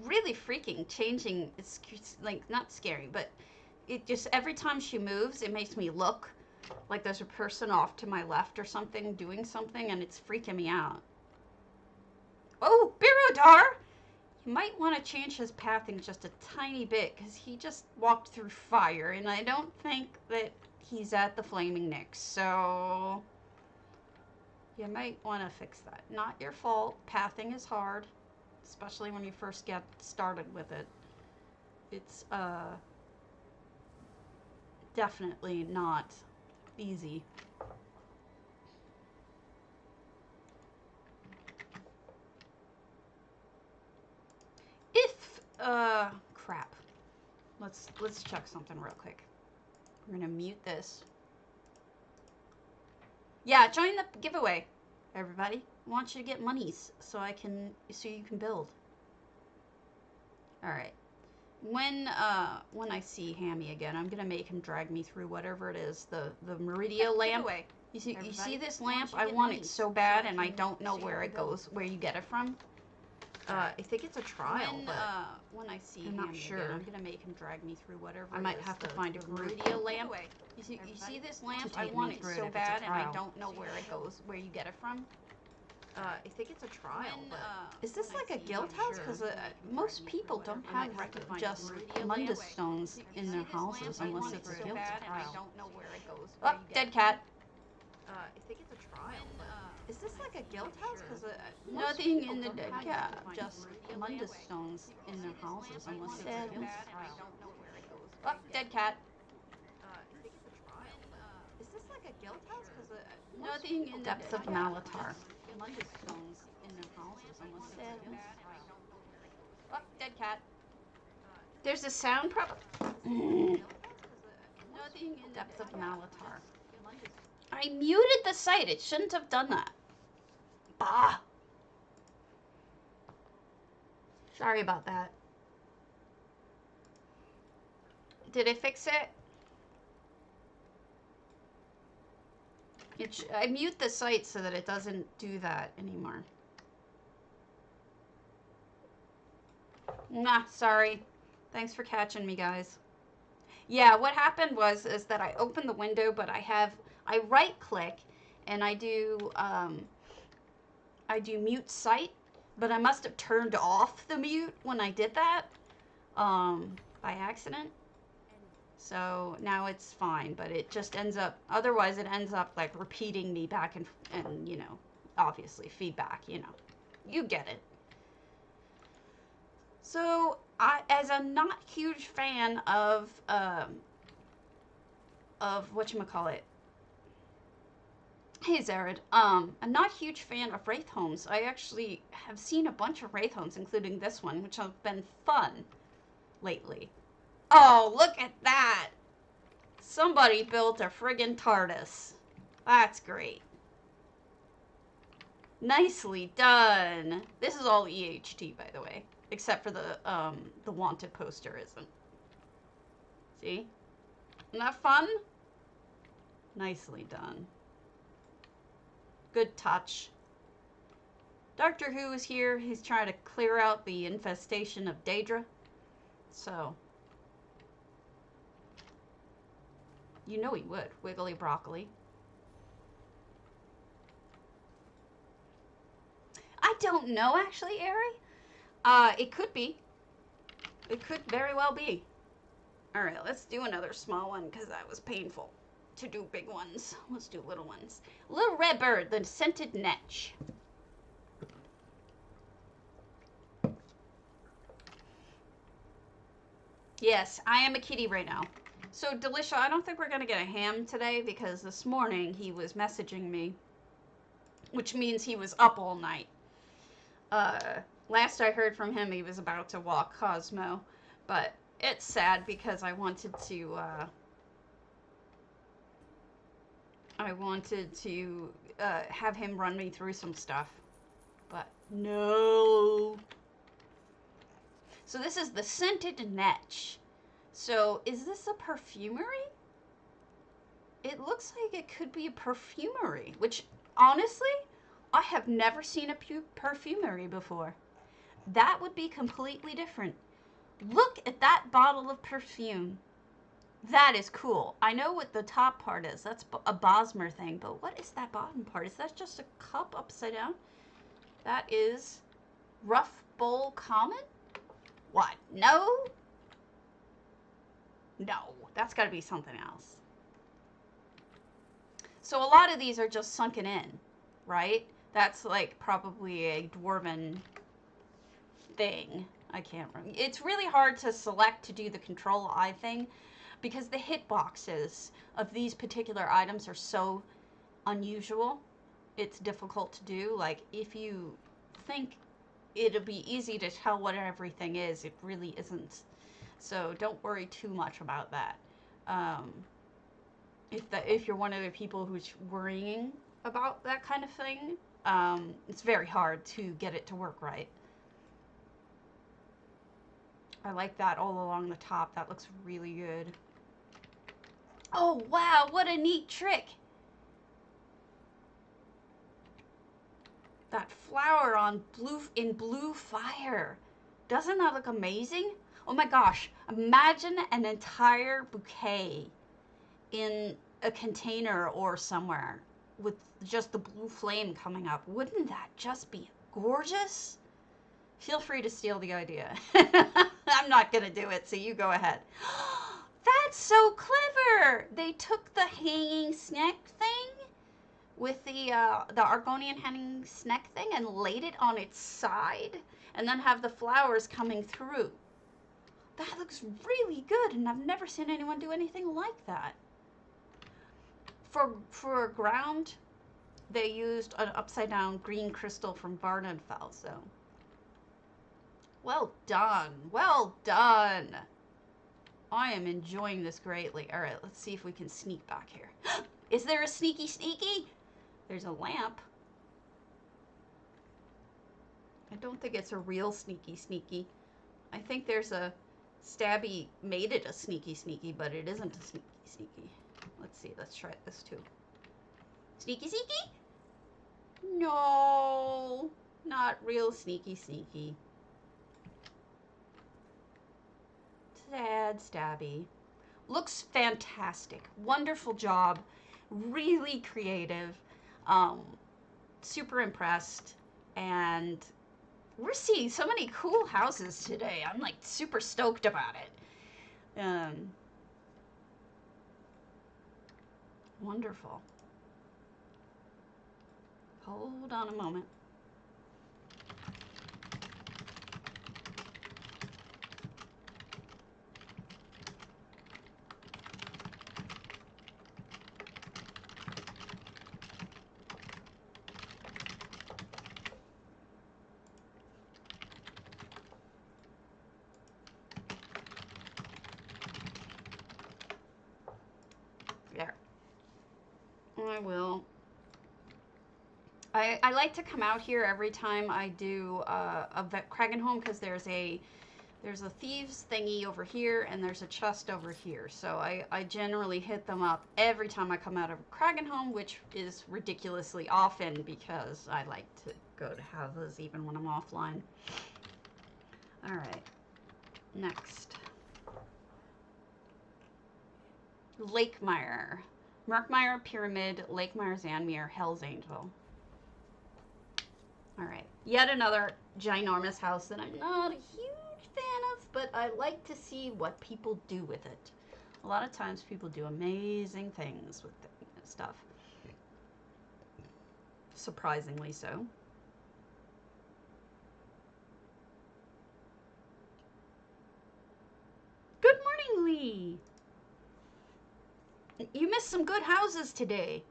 Really freaking changing. It's like not scary, but it just every time she moves, it makes me look like there's a person off to my left or something doing something, and it's freaking me out. Oh, Birodar! You might want to change his pathing just a tiny bit, because he just walked through fire, and I don't think that he's at the Flaming Nyx, so you might want to fix that. Not your fault. Pathing is hard, especially when you first get started with it. It's definitely not easy. If crap. Let's check something real quick. We're gonna mute this. Yeah, join the giveaway, everybody. I want you to get monies so you can build. All right. When I see Hammy again, I'm gonna make him drag me through whatever it is, the Meridia lamp. You see this lamp? I want it so bad, and I don't know where it goes, where you get it from. I think it's a trial, but when I see I'm him not sure. again, I'm gonna make him drag me through whatever. I might have to find a group. lamp. You see this lamp? To I take want me it through it so if it's a bad, and I trial. don't know where it goes, where you get it from. I think it's a trial, but Is this like a guild house? Because most people don't have just Mundus stones in their houses unless it's a guild house. Oh, dead cat. I think it's a trial, but Is this like a guild house? Because nothing in the dead have cat. just Mundus stones in their houses unless it's a guild house. Oh, dead cat. I think it's a trial. Is this like a guild house? Because Nothing in the depths of dead Malatar. cat. Mundus stones in their houses unless it's a guild house. Oh, dead cat. There's a sound problem. Nothing in Depths of the Malatar. Mundus. I muted the site. It shouldn't have done that. Bah. Sorry about that. Did it fix it? I mute the site so that it doesn't do that anymore. Nah, sorry. Thanks for catching me, guys. Yeah, what happened is that I opened the window, but I right click and I do mute site, but I must have turned off the mute when I did that by accident. So now it's fine, but it just ends up, otherwise it ends up like repeating me back and you know, obviously feedback, you know, you get it. So as a not huge fan of whatchamacallit, hey Zared, I'm not a huge fan of wraithhomes. I actually have seen a bunch of wraithhomes, including this one, which have been fun lately. Oh, look at that! Somebody built a friggin' TARDIS. That's great. Nicely done. This is all EHT, by the way, except for the wanted poster isn't. See? Isn't that fun? Nicely done. Good touch. Doctor Who is here. He's trying to clear out the infestation of Daedra. So, you know he would. Wiggly broccoli. I don't know, actually, Ari. It could be. It could very well be. Alright, let's do another small one, because that was painful to do big ones. Let's do little ones. Little red bird, the Scented Netch. Yes, I am a kitty right now. So, Delicia, I don't think we're going to get a ham today because this morning he was messaging me, which means he was up all night. Last I heard from him, he was about to walk Cosmo, but it's sad because I wanted to have him run me through some stuff, but no. So this is the Scented Netch. So is this a perfumery? It looks like it could be a perfumery, which honestly, I have never seen a perfumery before. That would be completely different. Look at that bottle of perfume. That is cool. I know what the top part is. That's a Bosmer thing, but what is that bottom part? Is that just a cup upside down? That is Rough Bowl Common? What? No? No, that's got to be something else. So a lot of these are just sunken in, right? That's like probably a dwarven thing. I can't remember. It's really hard to select to do the control eye thing because the hitboxes of these particular items are so unusual. It's difficult to do. Like if you think it'll be easy to tell what everything is, it really isn't. So don't worry too much about that. If you're one of the people who's worrying about that kind of thing, it's very hard to get it to work right. I like that all along the top. That looks really good. Oh, wow, what a neat trick. that flower on blue fire. Doesn't that look amazing? Oh my gosh, imagine an entire bouquet in a container or somewhere with just the blue flame coming up. Wouldn't that just be gorgeous? Feel free to steal the idea. I'm not gonna do it, so you go ahead. That's so clever! They took the hanging snake thing with the Argonian hanging snake thing and laid it on its side, and then have the flowers coming through. That looks really good, and I've never seen anyone do anything like that. For ground, they used an upside down green crystal from Varnenfell, so. Well done, well done. I am enjoying this greatly. All right, let's see if we can sneak back here. Is there a sneaky? There's a lamp. I don't think it's a real sneaky. I think there's a Stabby made it a sneaky, but it isn't a sneaky. Let's see, let's try this too. Sneaky? No, not real sneaky. Sad Stabby. Looks fantastic. Wonderful job. Really creative. Super impressed. And we're seeing so many cool houses today. I'm like super stoked about it. Wonderful. Hold on a moment. There. I will. I like to come out here every time I do a kragenhome because there's a thieves thingy over here and there's a chest over here. So I generally hit them up every time I come out of a kragenhome, which is ridiculously often because I like to go to houses even when I'm offline. All right, next. Lakemire. Markmire, Pyramid, Lakemire, Zanmire, Hell's Angel. All right, yet another ginormous house that I'm not a huge fan of, but I like to see what people do with it. A lot of times people do amazing things with the stuff. Surprisingly so. Good morning, Lee. You missed some good houses today.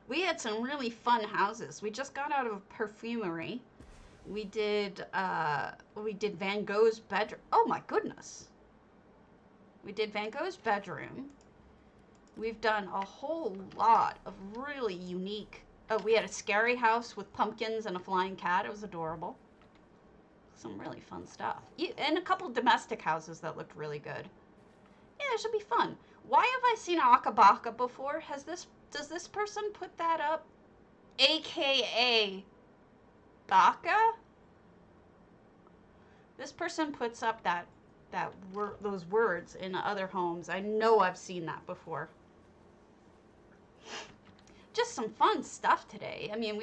We had some really fun houses. We just got out of perfumery. We did Van Gogh's bedroom. Oh my goodness. We did Van Gogh's bedroom. We've done a whole lot of really unique. We had a scary house with pumpkins and a flying cat. It was adorable. Some really fun stuff. And a couple domestic houses that looked really good. Yeah, it should be fun. Why have I seen Akabaka before? Does this person put that up? AKA Baka? This person puts up those words in other homes. I know I've seen that before. Just some fun stuff today. I mean,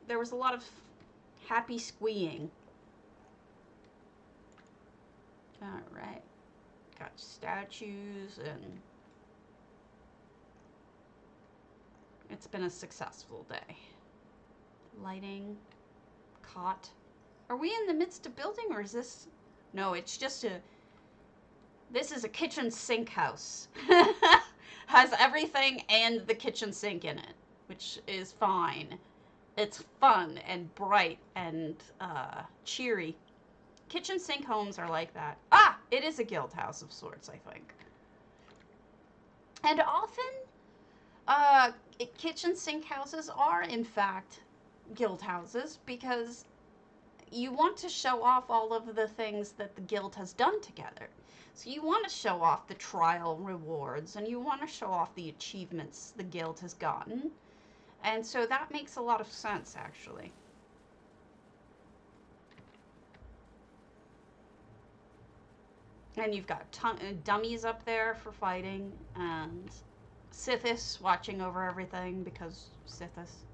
there was a lot of happy squeeing. All right. Got statues and it's been a successful day. Lighting, cot. Are we in the midst of building or is this? No, it's just this is a kitchen sink house. Has everything and the kitchen sink in it, which is fine. It's fun and bright and cheery. Kitchen sink homes are like that. Ah, it is a guild house of sorts, I think. And often, kitchen sink houses are, in fact, guild houses because you want to show off all of the things that the guild has done together. So you want to show off the trial rewards and you want to show off the achievements the guild has gotten. And so that makes a lot of sense, actually. And you've got dummies up there for fighting, and Sithis watching over everything because Sithis.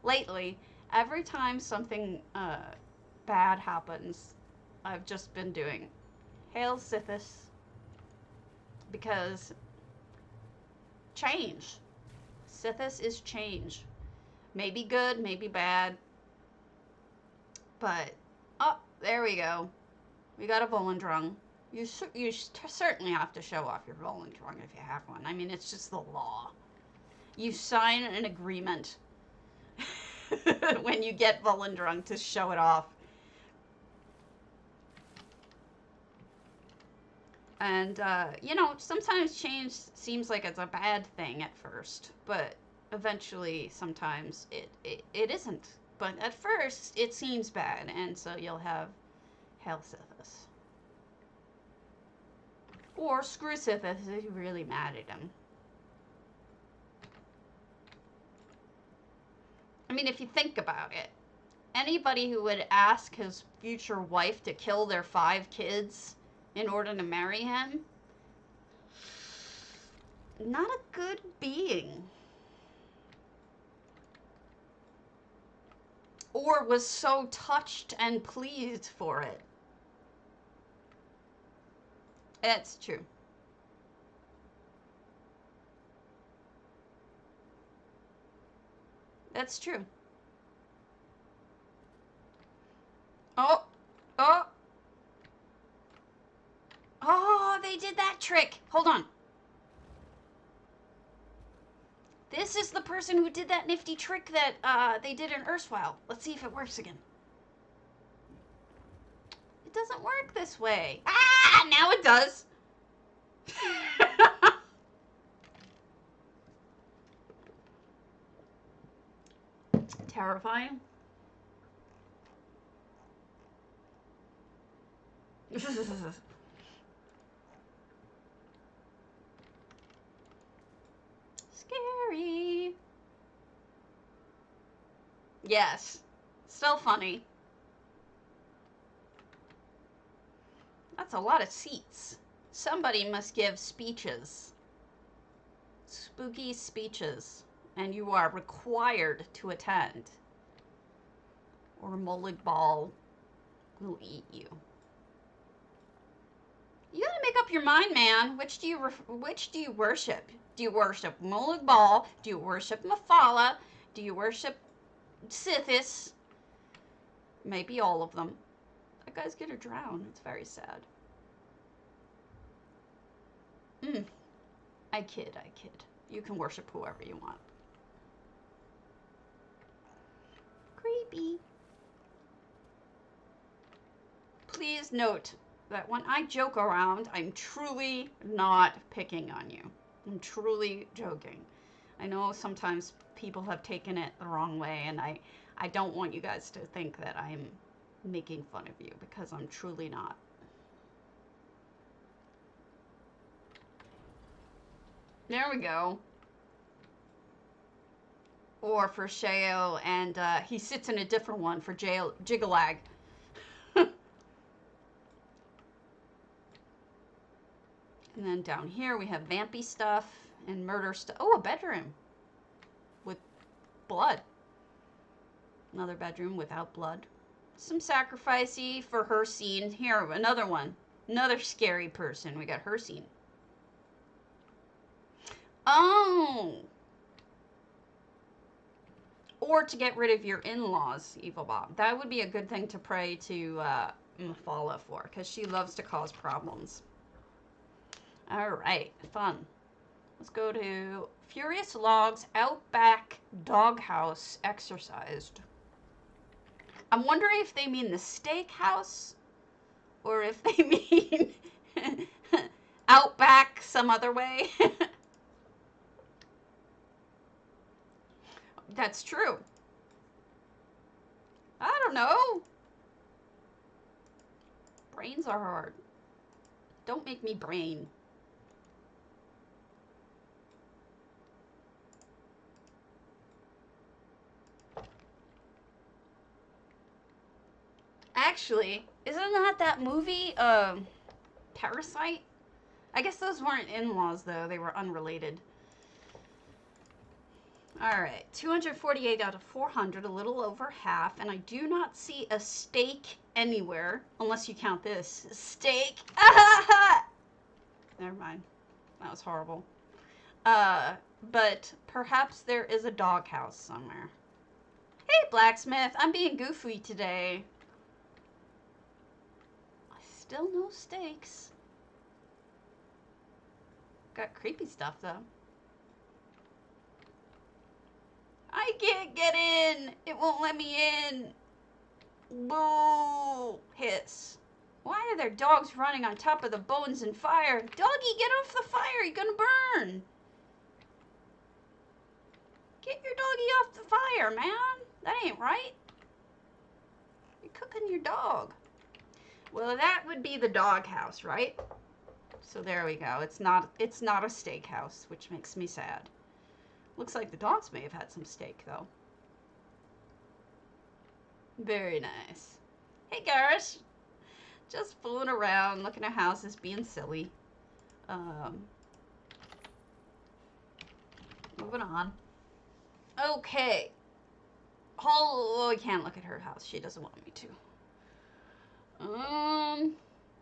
Lately, every time something bad happens, I've just been doing Hail Sithis, because change. Sithis is change. Maybe good, maybe bad. But, oh, there we go. We got a Volendrung. You certainly have to show off your Volendrung if you have one. I mean, it's just the law. You sign an agreement when you get Volendrung to show it off. And, you know, sometimes change seems like it's a bad thing at first, but eventually, sometimes it isn't. But at first, it seems bad, and so you'll have Hail Sithis. Or Screw Sithis if you're really mad at him. I mean, if you think about it, anybody who would ask his future wife to kill their 5 kids in order to marry him, not a good being. Or was so touched and pleased for it. It's true. That's true. Oh, oh. Oh, they did that trick. Hold on. This is the person who did that nifty trick that they did in erstwhile. Let's see if it works again. It doesn't work this way. Ah, now it does. Terrifying. Scary. Yes. Still funny. That's a lot of seats. Somebody must give speeches. Spooky speeches. And you are required to attend. Or Molig Ball will eat you. You gotta make up your mind, man. Which do you worship? Do you worship Molig Ball? Do you worship Mephala? Do you worship Sithis? Maybe all of them. That guy's gonna drown. It's very sad. I kid. You can worship whoever you want. Creepy. Please note that when I joke around, I'm truly not picking on you. I'm truly joking. I know sometimes people have taken it the wrong way, and I don't want you guys to think that I'm making fun of you, because I'm truly not. There we go. Or for Sheo, and he sits in a different one for Jigalag. And then down here we have vampy stuff and murder stuff. Oh, a bedroom with blood. Another bedroom without blood. Some sacrificey for her scene. Here, another one. Another scary person. We got her scene. Oh! Or to get rid of your in-laws, Evil Bob. That would be a good thing to pray to Mephala for, because she loves to cause problems. Alright, fun. Let's go to furiouslog's Outback Doghouse exorcised. I'm wondering if they mean the steakhouse, or if they mean Outback some other way. That's true. I don't know. Brains are hard. Don't make me brain. Actually, isn't that movie, Parasite? I guess those weren't in-laws, though. They were unrelated. Alright, 248 out of 400, a little over half, and I do not see a steak anywhere, unless you count this. Steak! Never mind. That was horrible. But perhaps there is a doghouse somewhere. Hey, blacksmith, I'm being goofy today. Still no steaks. Got creepy stuff, though. I can't get in. It won't let me in. Boo. Hiss. Why are there dogs running on top of the bones and fire? Doggy, get off the fire. You're gonna burn. Get your doggy off the fire, man. That ain't right. You're cooking your dog. Well, that would be the doghouse, right? So there we go. It's not a steakhouse, which makes me sad. Looks like the dogs may have had some steak, though. Very nice. Hey, Garish. Just fooling around, looking at houses, being silly. Moving on. Okay. Oh, I can't look at her house. She doesn't want me to.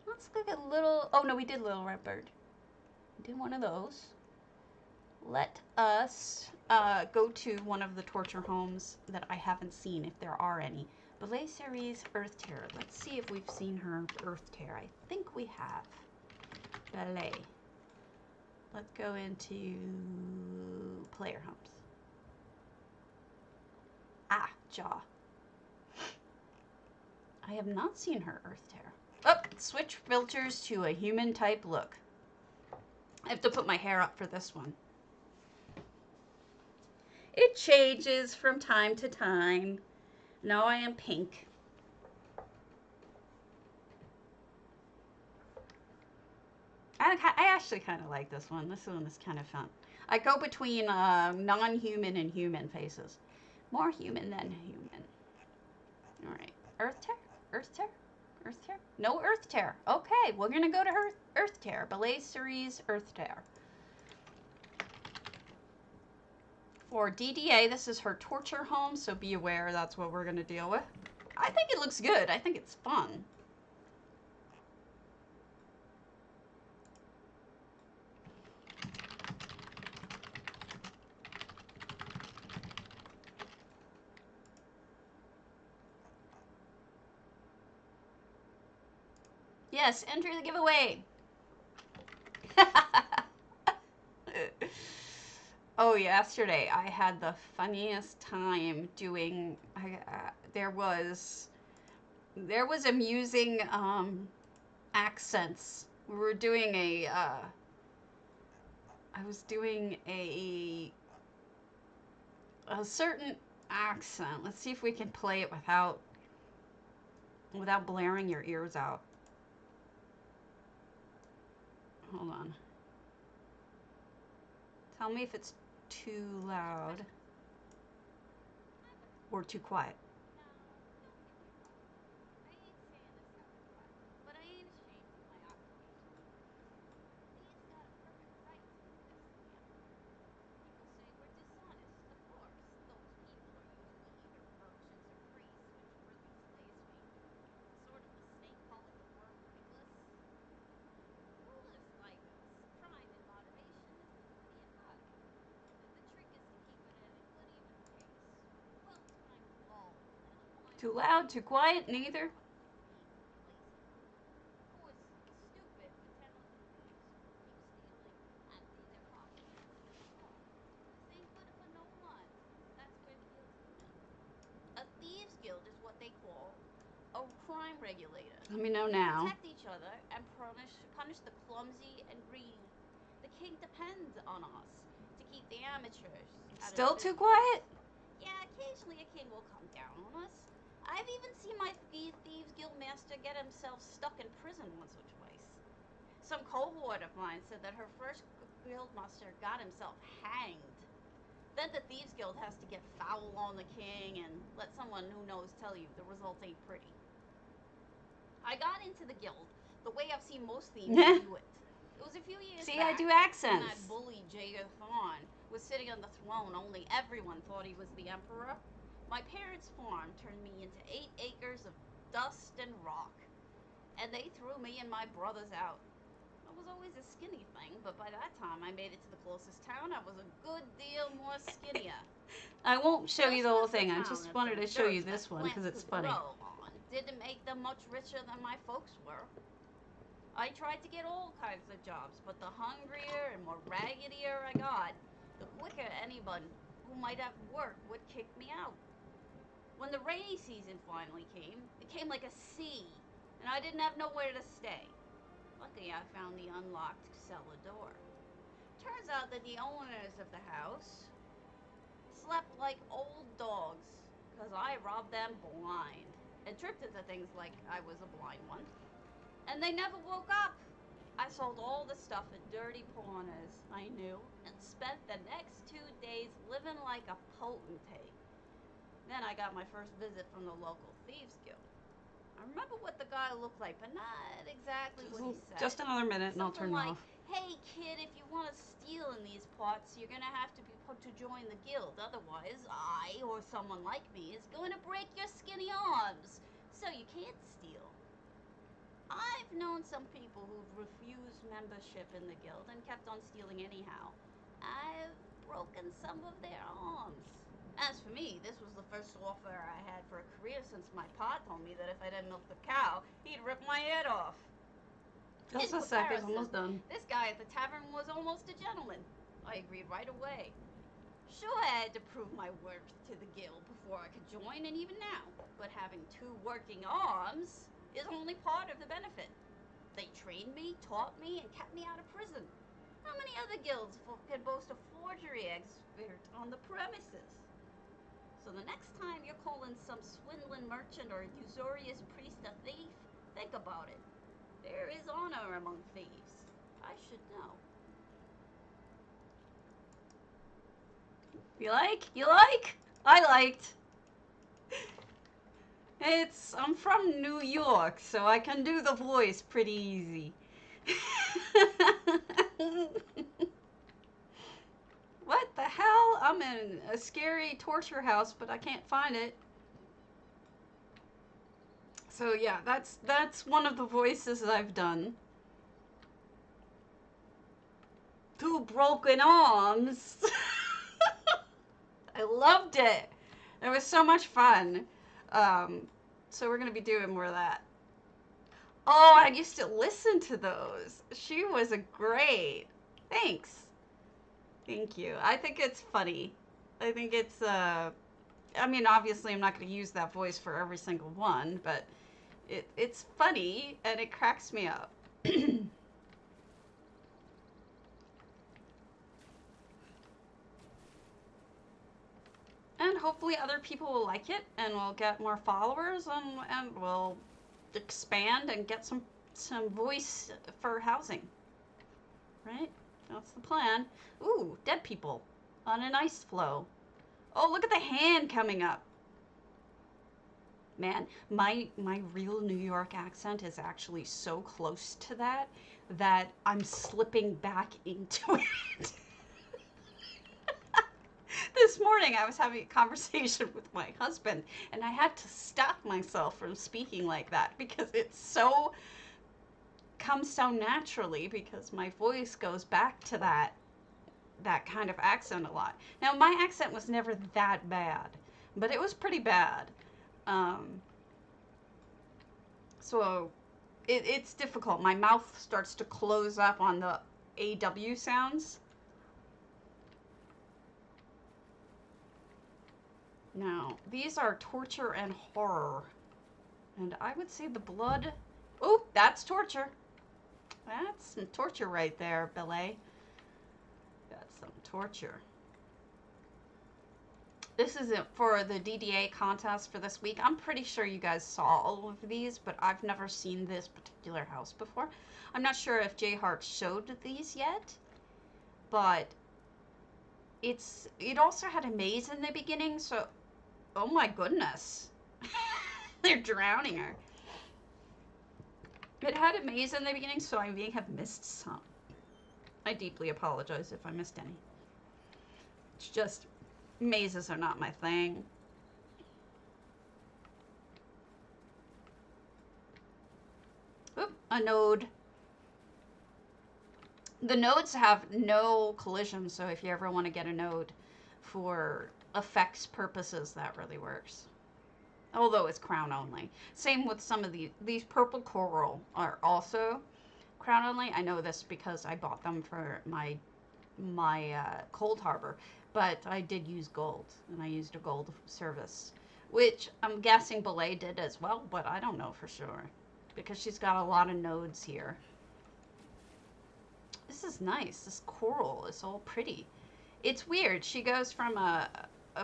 Let's look at little... Oh, no, we did Little Red Bird. We did one of those. Let us go to one of the torture homes that I haven't seen, if there are any. Belet-seri's earthtear. Let's see if we've seen her earthtear. I think we have. Belet. Let's go into player homes. Ah, jaw. I have not seen her earthtear. Oh, switch filters to a human type look. I have to put my hair up for this one. It changes from time to time. Now I am pink. I actually kind of like this one. This one is kind of fun. I go between non-human and human faces. More human than human. Alright. Earthtear? Earthtear? Earthtear? No earthtear. Okay, we're going to go to earthtear. Belet-seri's earthtear. For DDA, this is her torture home, so be aware that's what we're going to deal with. I think it looks good. I think it's fun. Yes, enter the giveaway. Oh, yesterday I had the funniest time doing. There was amusing accents. We were doing a. I was doing a certain accent. Let's see if we can play it without blaring your ears out. Hold on. Tell me if it's too loud or too quiet. Too loud, too quiet, neither. A thieves' guild is what they call a crime regulator. Let me know now. Protect each other and punish the clumsy and greedy. The king depends on us to keep the amateurs. Still too quiet? Yeah, occasionally a king will come down on us. I've even seen my thieves' guild master get himself stuck in prison once or twice. Some cohort of mine said that her first guild master got himself hanged. Then the thieves' guild has to get foul on the king and let someone who knows tell you the result ain't pretty. I got into the guild The way I've seen most thieves do it. It was a few years See, back I do when accents. that bully Jaeger Thorn was sitting on the throne, only everyone thought he was the emperor. My parents' farm turned me into 8 acres of dust and rock, and they threw me and my brothers out. I was always a skinny thing, but by that time I made it to the closest town. I was a good deal more skinnier. I won't show you the whole Just was thing. I town just of wanted some to show you dirt this that one because plants it's could funny. grow on. Didn't make them much richer than my folks were. I tried to get all kinds of jobs, but the hungrier and more raggedier I got, the quicker anyone who might have work would kick me out. When the rainy season finally came, it came like a sea, and I didn't have nowhere to stay. Luckily, I found the unlocked cellar door. Turns out that the owners of the house slept like old dogs, because I robbed them blind and tripped into things like I was a blind one. And they never woke up. I sold all the stuff at dirty pawners I knew and spent the next 2 days living like a potentate. Then I got my first visit from the local thieves guild. I remember what the guy looked like, but not exactly what he said. Just another minute and I'll turn it off. Hey kid, if you want to steal in these parts, you're gonna have to be put to join the guild. Otherwise, I, or someone like me, is going to break your skinny arms. So you can't steal. I've known some people who've refused membership in the guild and kept on stealing anyhow. I've broken some of their arms. As for me, this was the first offer I had for a career since my pa told me that if I didn't milk the cow, he'd rip my head off. Just a sec, it's almost done. This guy at the tavern was almost a gentleman. I agreed right away. Sure, I had to prove my worth to the guild before I could join, and even now. But having 2 working arms is only part of the benefit. They trained me, taught me, and kept me out of prison. How many other guilds can boast a forgery expert on the premises? So the next time you're calling some swindling merchant or usurious priest a thief, think about it. There is honor among thieves. I should know. You like? You like? I liked. I'm from New York, so I can do the voice pretty easy. What the hell? I'm in a scary torture house, but I can't find it. So yeah, that's one of the voices I've done. 2 broken arms. I loved it. It was so much fun. So we're gonna be doing more of that. Oh, I used to listen to those. She was a great. Thanks. Thank you. I think it's funny. I think it's, I mean, obviously I'm not going to use that voice for every single one, but it's funny and it cracks me up. And hopefully other people will like it and we'll get more followers and we'll expand and get some voice for housing. Right? That's the plan. Ooh, dead people on an ice floe. Oh, look at the hand coming up. Man, my real New York accent is actually so close to that I'm slipping back into it. This morning I was having a conversation with my husband and I had to stop myself from speaking like that because it's so comes down naturally because my voice goes back to that kind of accent a lot. Now my accent was never that bad, but it was pretty bad. So it's difficult. My mouth starts to close up on the AW sounds. Now, these are torture and horror. And I would say the blood... Oh, that's torture. That's some torture right there, Belet. That's some torture. This is it for the DDA contest for this week. I'm pretty sure you guys saw all of these, but I've never seen this particular house before. I'm not sure if J Hart showed these yet, but it also had a maze in the beginning, so oh my goodness. They're drowning her. It had a maze in the beginning, so I may have missed some. I deeply apologize if I missed any. It's just, mazes are not my thing. Oop, a node. The nodes have no collision, so if you ever want to get a node for effects purposes, that really works. Although it's crown only. Same with some of these purple coral are also crown only. I know this because I bought them for my coldharbour, but I did use gold, and I used a gold service, which I'm guessing Belay did as well, but I don't know for sure because she's got a lot of nodes here. This is nice. This coral is all pretty. It's weird. She goes from a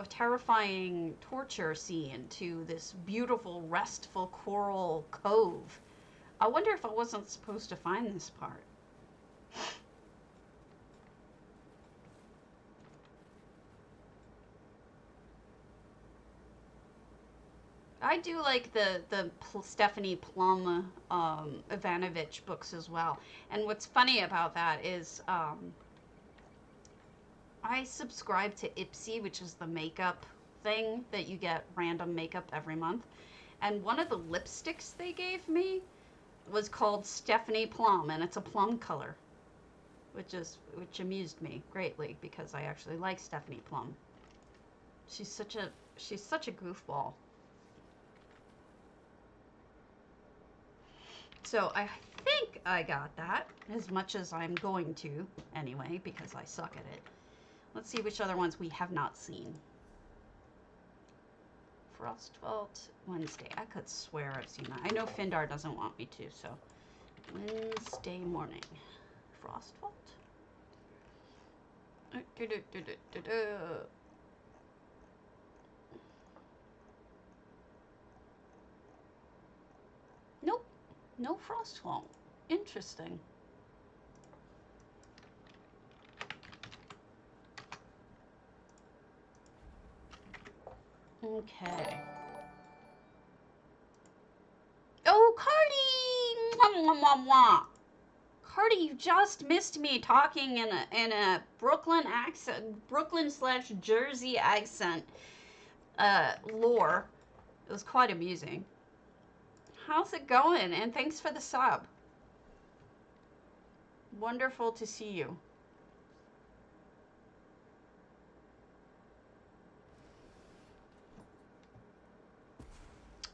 terrifying torture scene to this beautiful, restful coral cove. I wonder if I wasn't supposed to find this part. I do like the Stephanie Plum Ivanovich books as well. And what's funny about that is I subscribe to Ipsy, which is the makeup thing that you get random makeup every month. And one of the lipsticks they gave me was called Stephanie Plum, and it's a plum color, which amused me greatly because I actually like Stephanie Plum. She's such a goofball. So I think I got that, as much as I'm going to anyway, because I suck at it. Let's see which other ones we have not seen. Frostvault Wednesday. I could swear I've seen that. I know Findar doesn't want me to, so Wednesday morning. Frostvault. Nope. No Frostvault. Interesting. Okay. Oh, Cardi! Mwah, mwah, mwah, mwah. Cardi, you just missed me talking in a Brooklyn accent, Brooklyn/Jersey accent, lore. It was quite amusing. How's it going? And thanks for the sub. Wonderful to see you.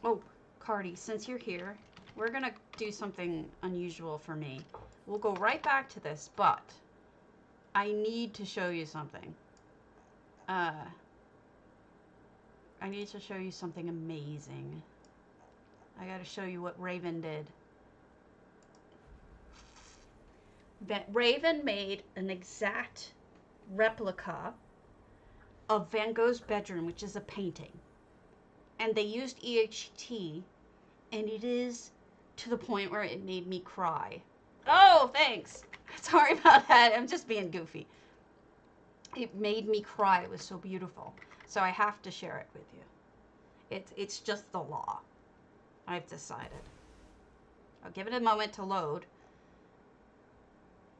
Oh, Cardi, since you're here, we're gonna do something unusual for me. We'll go right back to this, but I need to show you something. I need to show you something amazing. I gotta show you what Raven did. Raven made an exact replica of Van Gogh's bedroom, which is a painting. And they used EHT, and it is to the point where it made me cry. Oh, thanks. Sorry about that. I'm just being goofy. It made me cry. It was so beautiful. So I have to share it with you. It's just the law. I've decided. I'll give it a moment to load.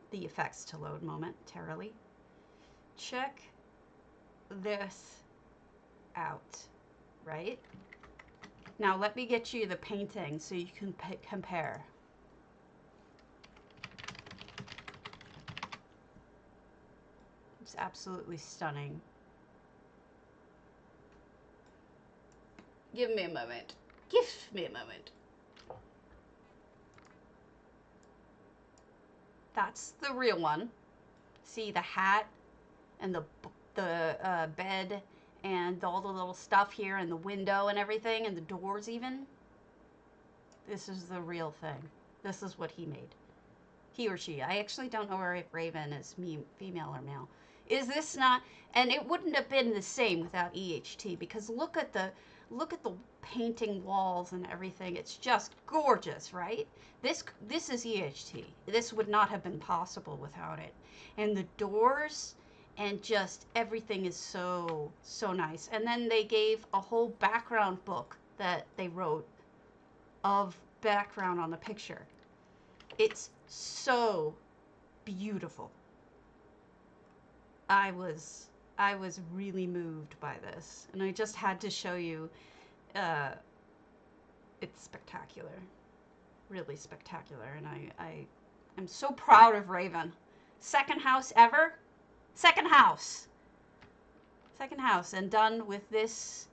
The effects to load momentarily. Check this out. Right? Now let me get you the painting so you can compare. It's absolutely stunning. Give me a moment. Give me a moment. That's the real one. See the hat and the bed and all the little stuff here and the window and everything and the doors even. This is the real thing. This is what he made. He or she. I actually don't know if Raven is female or male. Is this not? And it wouldn't have been the same without EHT, because look at the painting walls and everything. It's just gorgeous, right? This is EHT. This would not have been possible without it. And the doors and just everything is so nice. And then they gave a whole background book that they wrote of background on the picture. It's so beautiful. I was really moved by this, and I just had to show you. It's spectacular, really spectacular, and I am so proud of Raven. Second house ever, second house, and done with this.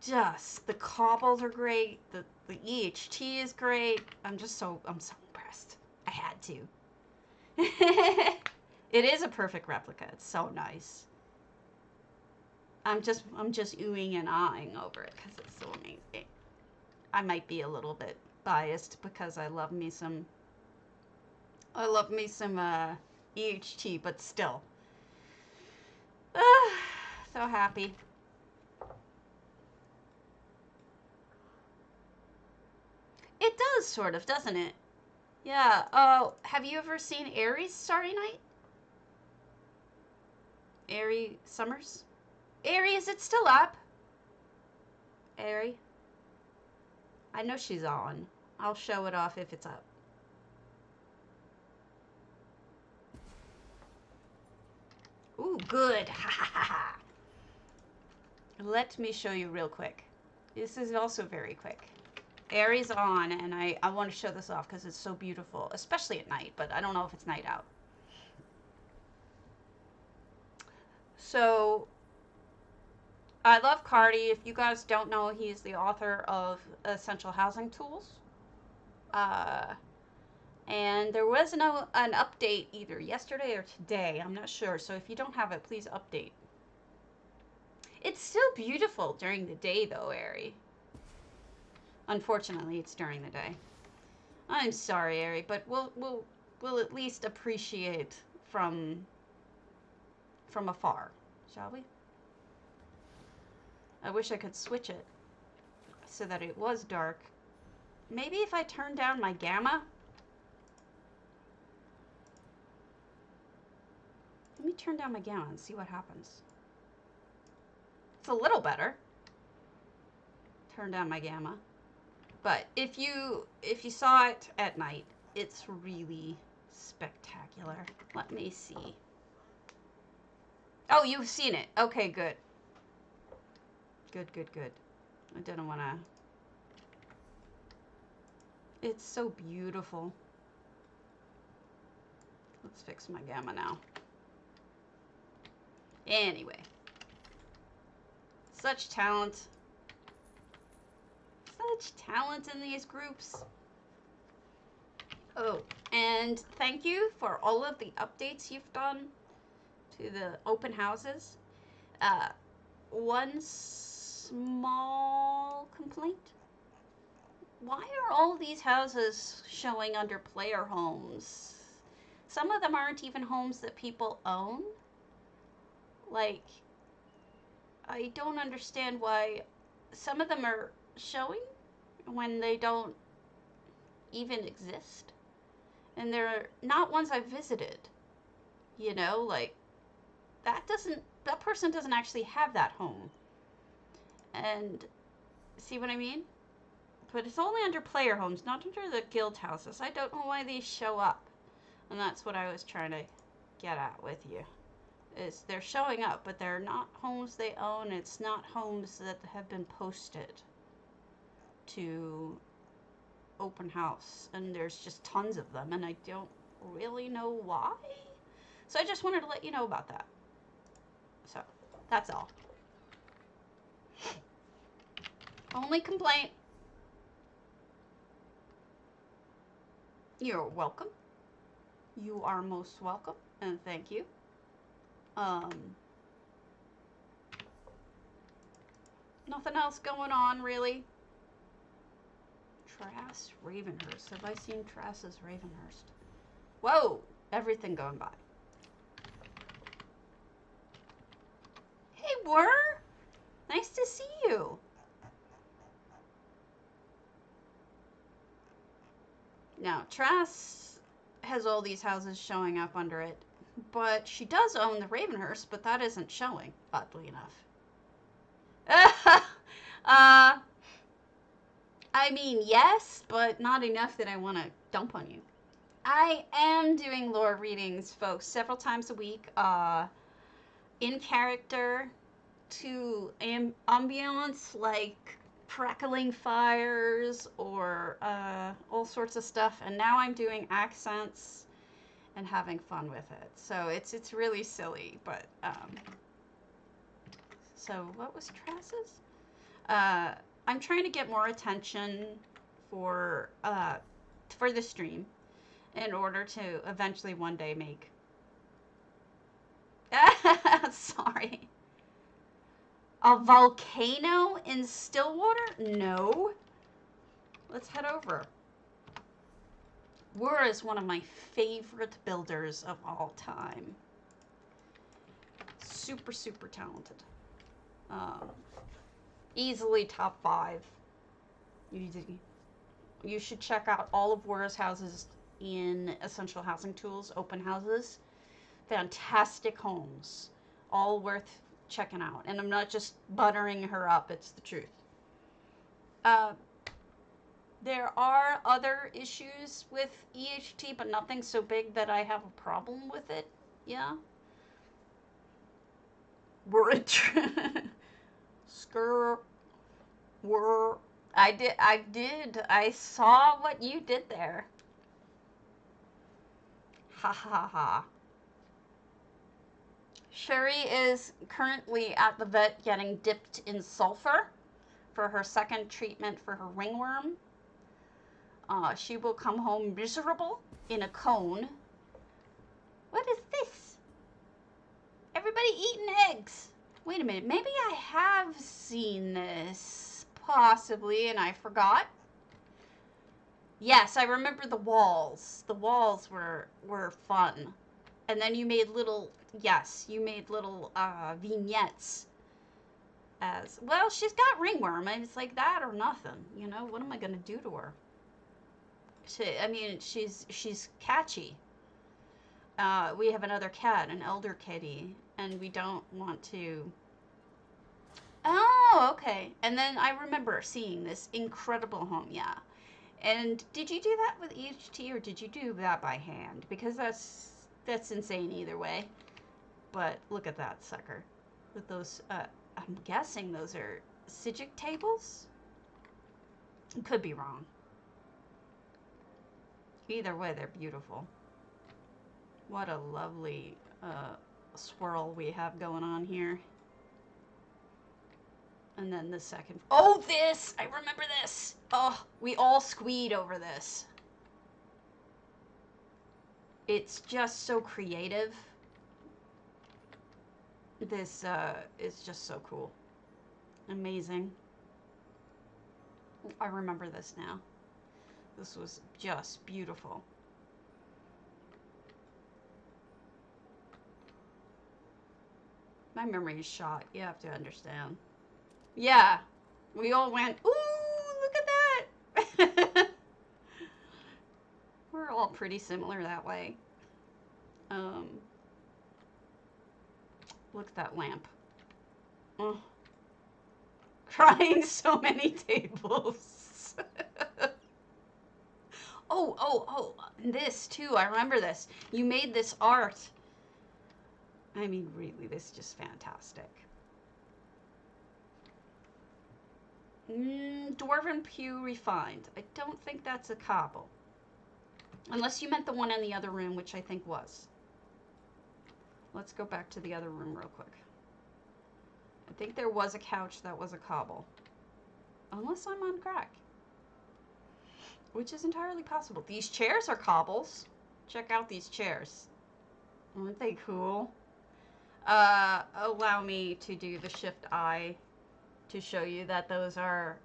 Just the cobbles are great. The EHT is great. I'm so impressed. I had to. It is a perfect replica. It's so nice. I'm just oohing and ahhing over it because it's so amazing. I might be a little bit biased because I love me some EHT, but still. So happy. It does, sort of, doesn't it? Yeah. Oh, have you ever seen Aries Starry Night? Airy Summers? Airy, is it still up? Airy? I know she's on. I'll show it off if it's up. Ooh, good. Ha ha ha ha. Let me show you real quick. This is also very quick. Aries on, and I want to show this off because it's so beautiful, especially at night, but I don't know if it's night out. So, I love Cardi. If you guys don't know, he's the author of Essential Housing Tools. And there was an update either yesterday or today. I'm not sure. So if you don't have it, please update. It's still beautiful during the day, though, Ari. Unfortunately, it's during the day. I'm sorry, Ari, but we'll at least appreciate from afar, shall we? I wish I could switch it so that it was dark. Maybe if I turn down my gamma. Let me turn down my gamma and see what happens. It's a little better. Turn down my gamma. But if you saw it at night, it's really spectacular. Let me see. Oh, you've seen it. Okay, good. Good. I didn't want to... It's so beautiful. Let's fix my gamma now. Anyway. Such talent. Such talent in these groups. Oh, and thank you for all of the updates you've done to the open houses. One small complaint. Why are all these houses showing under player homes? Some of them aren't even homes that people own. Like, I don't understand why some of them are showing when they don't even exist. And they're not ones I've visited. You know, like, that person doesn't actually have that home. And, see what I mean? But it's only under player homes, not under the guild houses. I don't know why these show up. And that's what I was trying to get at with you. Is they're showing up, but they're not homes they own. It's not homes that have been posted to open house. And there's just tons of them, and I don't really know why. So I just wanted to let you know about that. So, that's all. Only complaint. You're welcome. You are most welcome, and thank you. Nothing else going on, really. Trass Ravenhurst. Have I seen Trass's Ravenhurst? Whoa! Everything going by. Hey, whrr! Nice to see you. Now, Trass has all these houses showing up under it, but she does own the Ravenhurst, but that isn't showing, oddly enough. I mean, yes, but not enough that I want to dump on you. I am doing lore readings, folks, several times a week, in character, to ambience, like crackling fires or all sorts of stuff. And now I'm doing accents and having fun with it. So it's really silly, but so what was Trass's? I'm trying to get more attention for the stream in order to eventually one day make. Sorry. A volcano in Stillwater? No. Let's head over. Whrr is one of my favorite builders of all time. Super, super talented. Easily top 5. You should check out all of Whrr's houses in Essential Housing Tools, open houses. Fantastic homes. All worth checking out. And I'm not just buttering her up, it's the truth. There are other issues with EHT, but nothing so big that I have a problem with it. Yeah. Whrr. Skrr. Whrr. I did. I saw what you did there. Ha ha ha. Sherry is currently at the vet getting dipped in sulfur for her second treatment for her ringworm. She will come home miserable in a cone. What is this? Everybody eating eggs. Wait a minute, maybe I have seen this, possibly, and I forgot. Yes, I remember the walls. The walls were fun. And then you made little, vignettes. As, well, she's got ringworm, and it's like that or nothing. You know, what am I going to do to her? She's catchy. We have another cat, an elder kitty, and we don't want to... Oh, okay. And then I remember seeing this incredible home, yeah. And did you do that with EHT, or did you do that by hand? Because that's insane either way. But look at that sucker. With those, I'm guessing those are Sijic tables? Could be wrong. Either way, they're beautiful. What a lovely swirl we have going on here. And then the second... Oh, this! I remember this! Oh, we all squeed over this. It's just so creative. This is just so cool. Amazing. I remember this now. This was just beautiful. My memory is shot. You have to understand. Yeah. We all went, ooh, look at that. We're all pretty similar that way. Look at that lamp. Oh. Crying so many tables. Oh, this too, I remember this. You made this art. I mean, really, this is just fantastic. Dwarven Pew Refined. I don't think that's a cobble. Unless you meant the one in the other room, which I think was. Let's go back to the other room real quick. I think there was a couch that was a cobble. Unless I'm on crack. Which is entirely possible. These chairs are cobbles. Check out these chairs. Aren't they cool? Allow me to do the Shift I to show you that those are...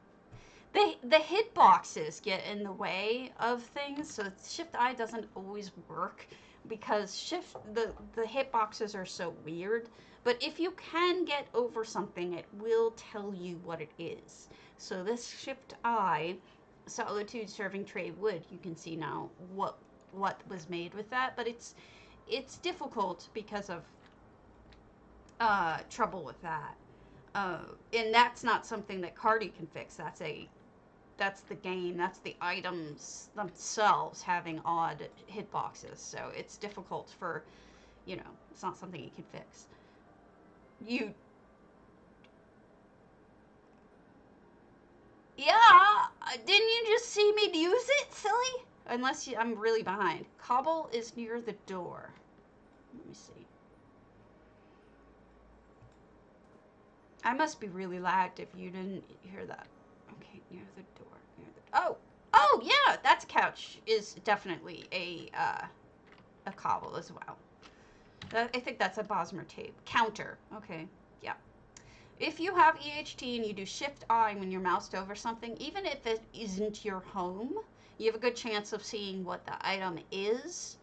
The hit boxes get in the way of things, so Shift I doesn't always work because the hit boxes are so weird. But if you can get over something, it will tell you what it is. So this Shift I Solitude Serving Tray wood, you can see now what was made with that, but it's difficult because of trouble with that. And that's not something that Cardi can fix. That's that's the game. That's the items themselves having odd hitboxes. So it's difficult for, you know, it's not something you can fix. You... Yeah, didn't you just see me use it, silly? Unless I'm really behind. Cobble is near the door. Let me see. I must be really lagged if you didn't hear that. Okay, near the door. Oh, yeah, that's couch is definitely a cobble as well. I think that's a Bosmer tape. Counter. Okay, yeah. If you have EHT and you do Shift-I when you're moused over something, even if it isn't your home, you have a good chance of seeing what the item is.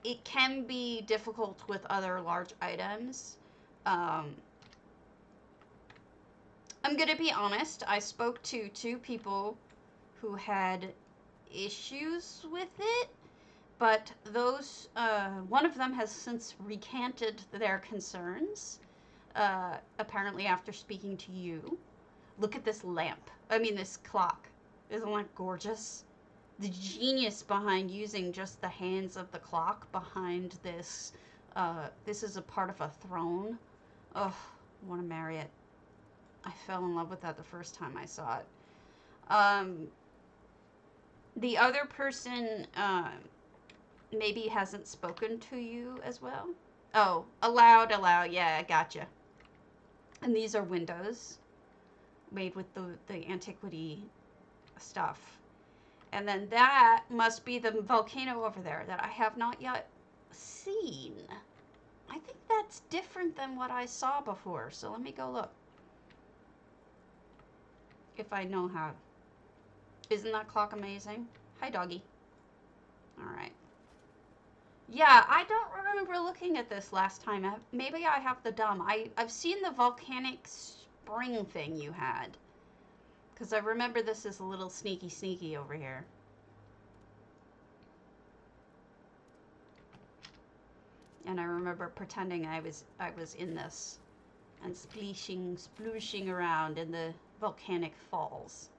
It can be difficult with other large items. I'm going to be honest. I spoke to 2 people who had issues with it, but those, one of them has since recanted their concerns, apparently after speaking to you. Look at this lamp. I mean, this clock. Isn't that gorgeous? The genius behind using just the hands of the clock behind this, this is a part of a throne. Oh, I want to marry it. I fell in love with that the first time I saw it. The other person, maybe hasn't spoken to you as well. Oh, allowed, yeah, I gotcha. And these are windows made with the antiquity stuff. And then that must be the volcano over there that I have not yet seen. I think that's different than what I saw before, so let me go look. If I know how. Isn't that clock amazing? Hi, doggy. Alright. Yeah, I don't remember looking at this last time. Maybe I have the dumb. I've seen the volcanic spring thing you had. Because I remember this is a little sneaky over here. And I remember pretending I was in this. And splooshing around in the volcanic falls.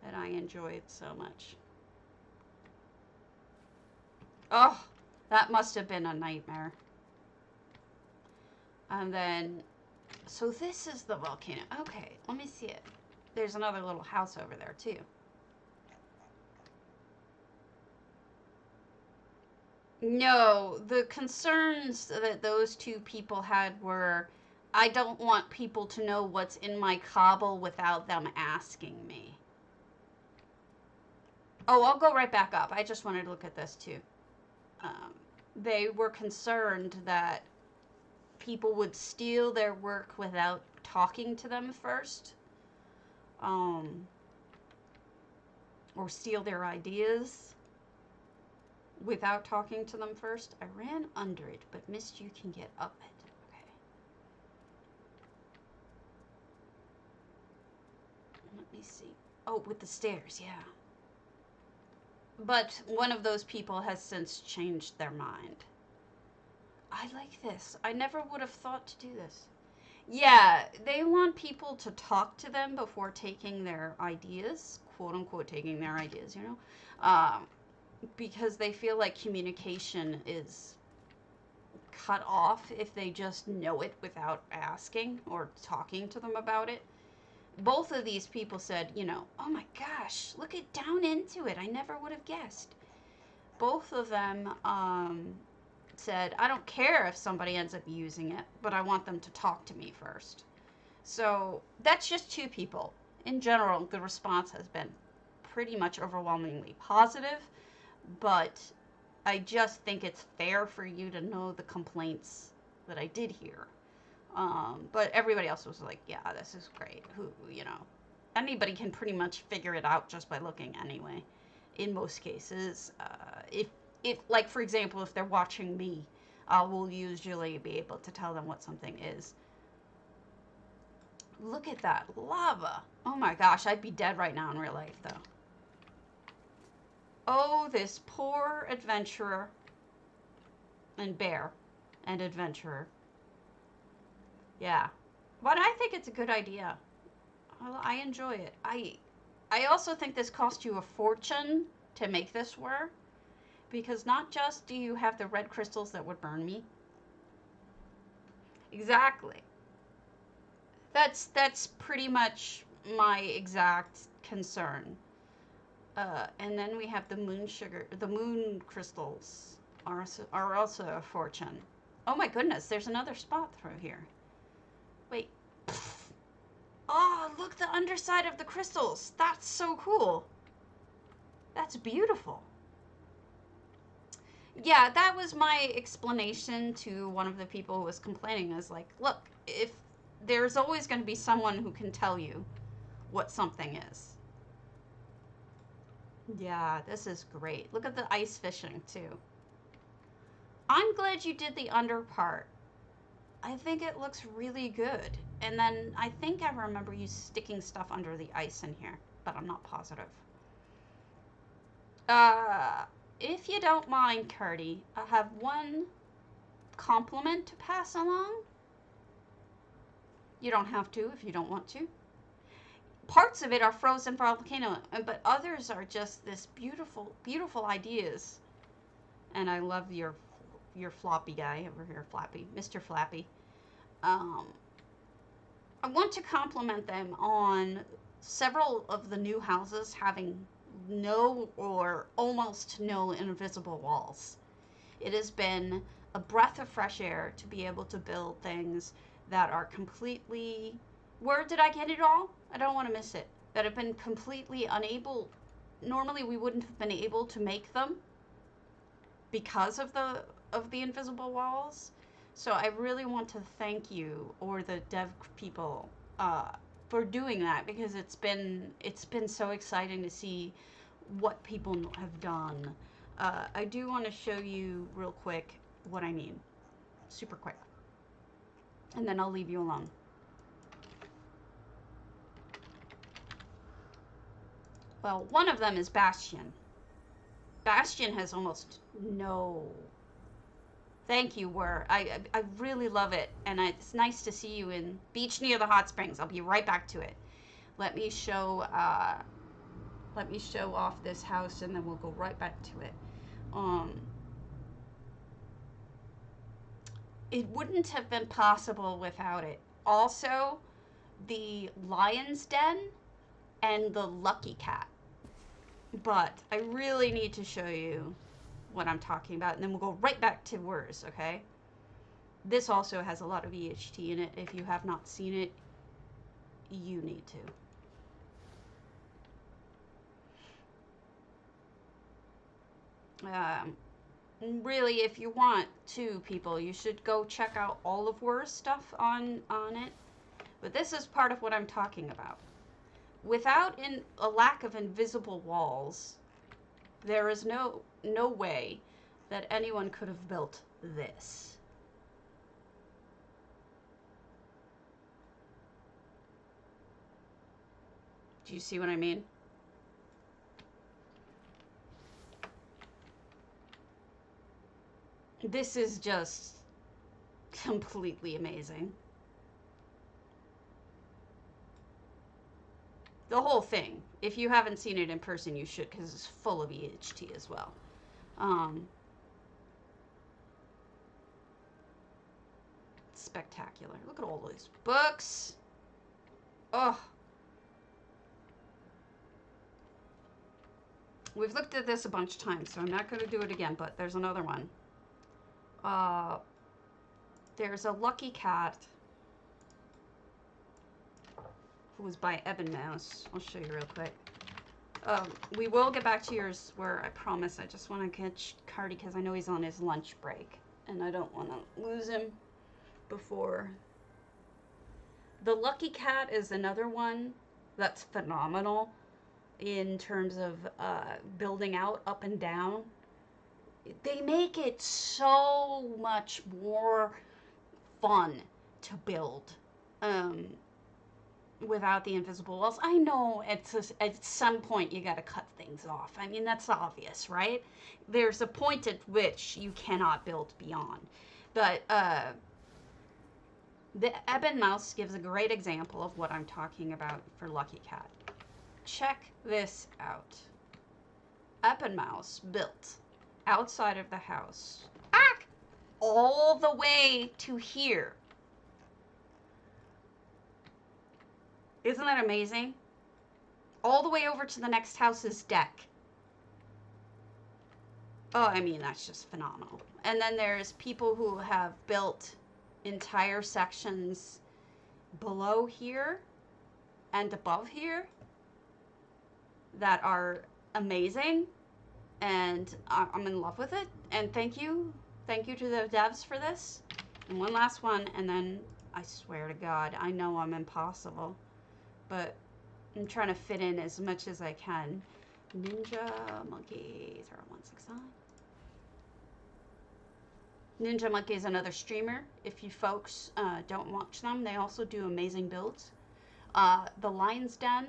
That I enjoyed so much. Oh, that must have been a nightmare. And then, so this is the volcano. Okay, let me see it. There's another little house over there too. No, the concerns that those 2 people had were, I don't want people to know what's in my cobble without them asking me. Oh, I'll go right back up. I just wanted to look at this too. They were concerned that people would steal their work without talking to them first. Or steal their ideas without talking to them first. I ran under it, but missed you can get up it. Okay. Let me see. Oh, with the stairs, yeah. But one of those people has since changed their mind. I like this. I never would have thought to do this. Yeah, they want people to talk to them before taking their ideas, quote unquote taking their ideas, you know, because they feel like communication is cut off if they just know it without asking or talking to them about it. Both of these people said, you know, oh my gosh, look it down into it. I never would have guessed. Both of them said, I don't care if somebody ends up using it, but I want them to talk to me first. So that's just 2 people. In general, the response has been pretty much overwhelmingly positive, but I just think it's fair for you to know the complaints that I did hear. But everybody else was like, yeah, this is great. Who, you know, anybody can pretty much figure it out just by looking anyway. In most cases, if like, for example, if they're watching me, we'll usually be able to tell them what something is. Look at that lava. Oh my gosh, I'd be dead right now in real life, though. Oh, this poor adventurer and bear and adventurer. Yeah. But I think it's a good idea. Well, I enjoy it. I also think this cost you a fortune to make this whrr, because not just do you have the red crystals that would burn me. Exactly. That's pretty much my exact concern. And then we have the moon crystals are also a fortune. Oh my goodness, there's another spot through here. Wait. Oh, look, the underside of the crystals. That's so cool. That's beautiful. Yeah, that was my explanation to one of the people who was complaining. I was like, look, if there's always going to be someone who can tell you what something is. Yeah, this is great. Look at the ice fishing, too. I'm glad you did the under part. I think it looks really good. And then I think I remember you sticking stuff under the ice in here, but I'm not positive. If you don't mind, Curdy, I have one compliment to pass along. You don't have to if you don't want to. Parts of it are frozen volcano, but others are just this beautiful, beautiful ideas. And I love your floppy guy over here, Flappy, Mr. Flappy. I want to compliment them on several of the new houses having no or almost no invisible walls. It has been a breath of fresh air to be able to build things that are completely... Where did I get it all? I don't want to miss it. That have been completely unable... Normally we wouldn't have been able to make them because of the invisible walls. So I really want to thank you, or the dev people, for doing that, because it's been so exciting to see what people have done. I do want to show you real quick what I mean, super quick, and then I'll leave you alone. Well, one of them is Bastion. Bastion has almost no... Thank you, whrr. I really love it, and it's nice to see you in beach near the hot springs. I'll be right back to it. Let me show off this house, and then we'll go right back to it. It wouldn't have been possible without it. Also, the lion's den and the lucky cat. But I really need to show you what I'm talking about, and then we'll go right back to whrrs, okay? This also has a lot of EHT in it. If you have not seen it, you need to. Really, if you want to, people, you should go check out all of whrr's stuff on it. But this is part of what I'm talking about. Without a lack of invisible walls, there is no way that anyone could have built this. Do you see what I mean? This is just completely amazing. The whole thing. If you haven't seen it in person, you should, because it's full of EHT as well. Spectacular. Look at all these books. Oh. We've looked at this a bunch of times, so I'm not going to do it again, but there's another one. There's a lucky cat who was by Ebon Mouse. I'll show you real quick. We will get back to yours, where I promise. I just want to catch Cardi because I know he's on his lunch break, and I don't want to lose him before. The lucky cat is another one that's phenomenal in terms of building out up and down. They make it so much more fun to build without the invisible walls. I know at some point you got to cut things off. I mean, that's obvious, right? There's a point at which you cannot build beyond. But The ebon mouse gives a great example of what I'm talking about for Lucky Cat. Check this out. Ebon mouse built outside of the house. All the way to here. Isn't that amazing? All the way over to the next house's deck. Oh, I mean, that's just phenomenal. And then there's people who have built entire sections below here and above here that are amazing. And I'm in love with it. And thank you. Thank you to the devs for this. And one last one, and then I swear to God, I know I'm impossible, but I'm trying to fit in as much as I can. Ninja Monkey 0169. Ninja Monkey is another streamer. If you folks don't watch them, they also do amazing builds. The Lion's Den.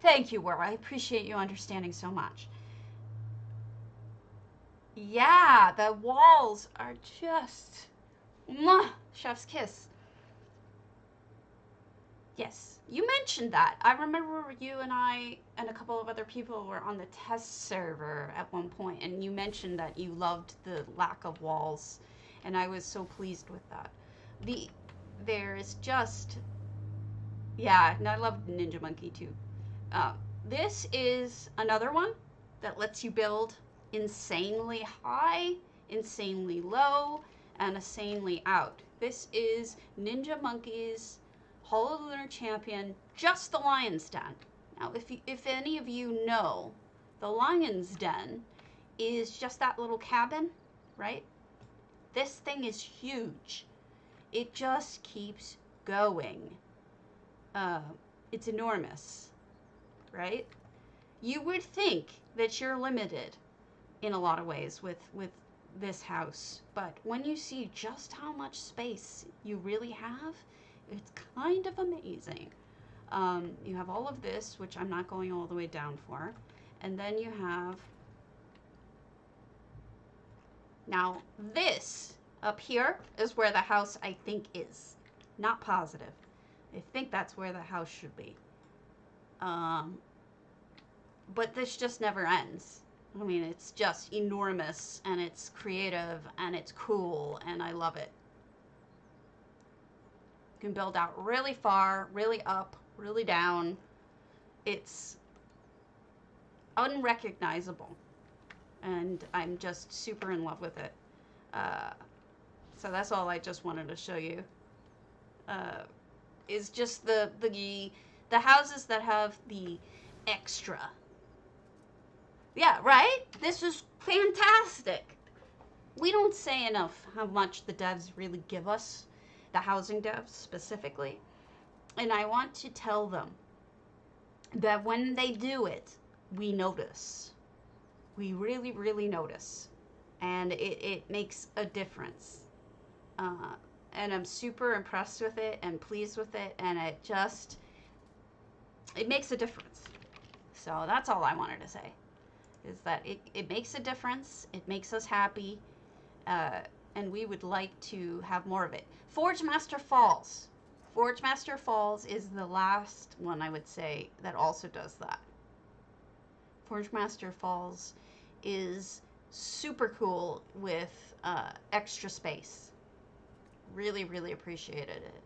Thank you, whrr. I appreciate you understanding so much. Yeah, the walls are just mwah, chef's kiss. Yes, you mentioned that. I remember you and I and a couple of other people were on the test server at one point, and you mentioned that you loved the lack of walls, and I was so pleased with that. There's just, yeah, and I love Ninja Monkey too. This is another one that lets you build insanely high, insanely low, and insanely out. This is Ninja Monkey's Hollow Lunar Champion, just the Lion's Den. Now, if any of you know, the Lion's Den is just that little cabin, right? This thing is huge. It just keeps going. It's enormous, right? You would think that you're limited in a lot of ways with this house, but when you see just how much space you really have, it's kind of amazing. You have all of this, which I'm not going all the way down for, and then you have, now this up here is where the house I think is. Not positive. I think that's where the house should be. But this just never ends. I mean, it's just enormous, and it's creative, and it's cool, and I love it. You can build out really far, really up, really down. It's unrecognizable, and I'm just super in love with it. So that's all I just wanted to show you. Is just the houses that have the extra. Yeah, right? This is fantastic. We don't say enough how much the devs really give us, the housing devs specifically. And I want to tell them that when they do it, we notice. We really, really notice. And it makes a difference. And I'm super impressed with it and pleased with it. And it makes a difference. So that's all I wanted to say. Is that it makes a difference, it makes us happy, and we would like to have more of it. Forge Master Falls. Forge Master Falls is the last one, I would say, that also does that. Forge Master Falls is super cool with extra space. Really, really appreciated it.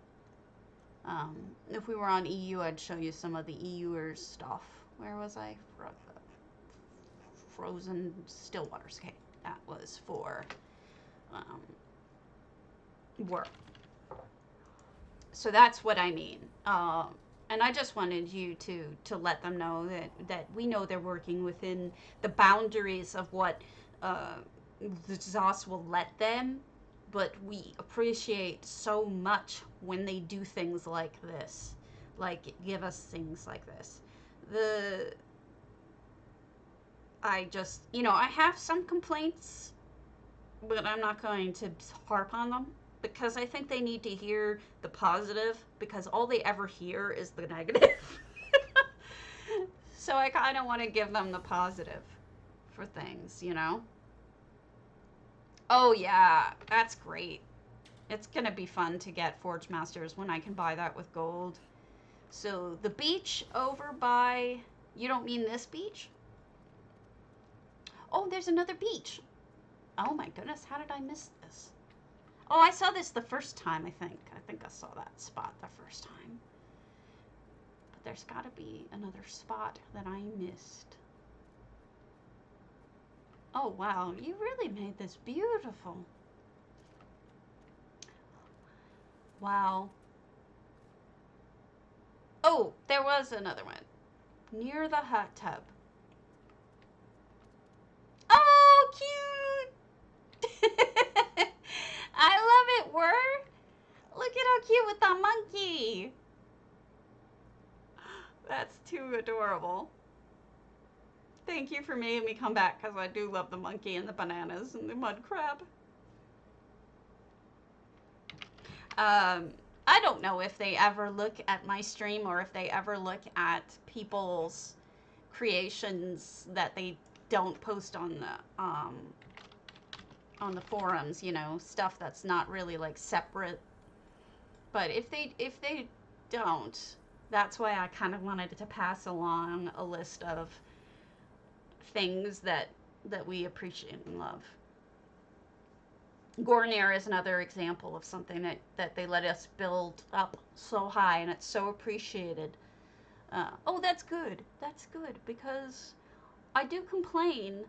If we were on EU, I'd show you some of the EUers stuff. Where was I? Frozen stillwater. Okay, that was for whrr. So that's what I mean. And I just wanted you to let them know that we know they're working within the boundaries of what the ZOS will let them, but we appreciate so much when they do things like this, like give us things like this. I just, I have some complaints, but I'm not going to harp on them because I think they need to hear the positive because all they ever hear is the negative. So I kind of want to give them the positive for things, Oh yeah, that's great. It's gonna be fun to get Forge Masters when I can buy that with gold. So the beach over by, you don't mean this beach? Oh, there's another beach. Oh my goodness, how did I miss this? Oh, I saw this the first time, I think. I think I saw that spot the first time. But there's gotta be another spot that I missed. Oh wow, you really made this beautiful. Wow. Oh, there was another one. Near the hot tub. Oh, cute! I love it, whrr. Look at how cute with the monkey. That's too adorable. Thank you for making me come back, because I do love the monkey and the bananas and the mud crab. I don't know if they ever look at my stream or if they ever look at people's creations that they don't post on the forums, you know, stuff that's not really like separate. But if they don't, that's why I kind of wanted to pass along a list of things that we appreciate and love. Gardner is another example of something that they let us build up so high, and it's so appreciated. Oh, that's good. That's good, because I do complain,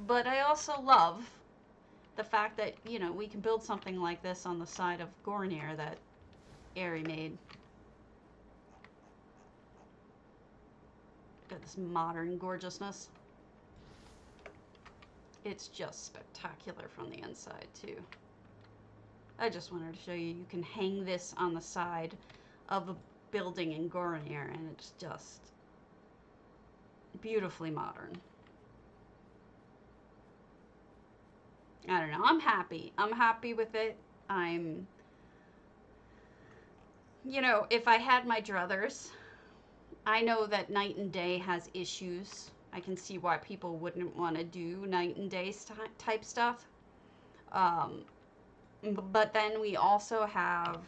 but I also love the fact that, you know, we can build something like this on the side of Gardner that Ari made. Got this modern gorgeousness. It's just spectacular from the inside, too. I just wanted to show you, you can hang this on the side of a building in Gardner, and it's just beautifully modern. I don't know, I'm happy. I'm happy with it. You know, if I had my druthers, I know that night and day has issues. I can see why people wouldn't want to do night and day type stuff. But then we also have,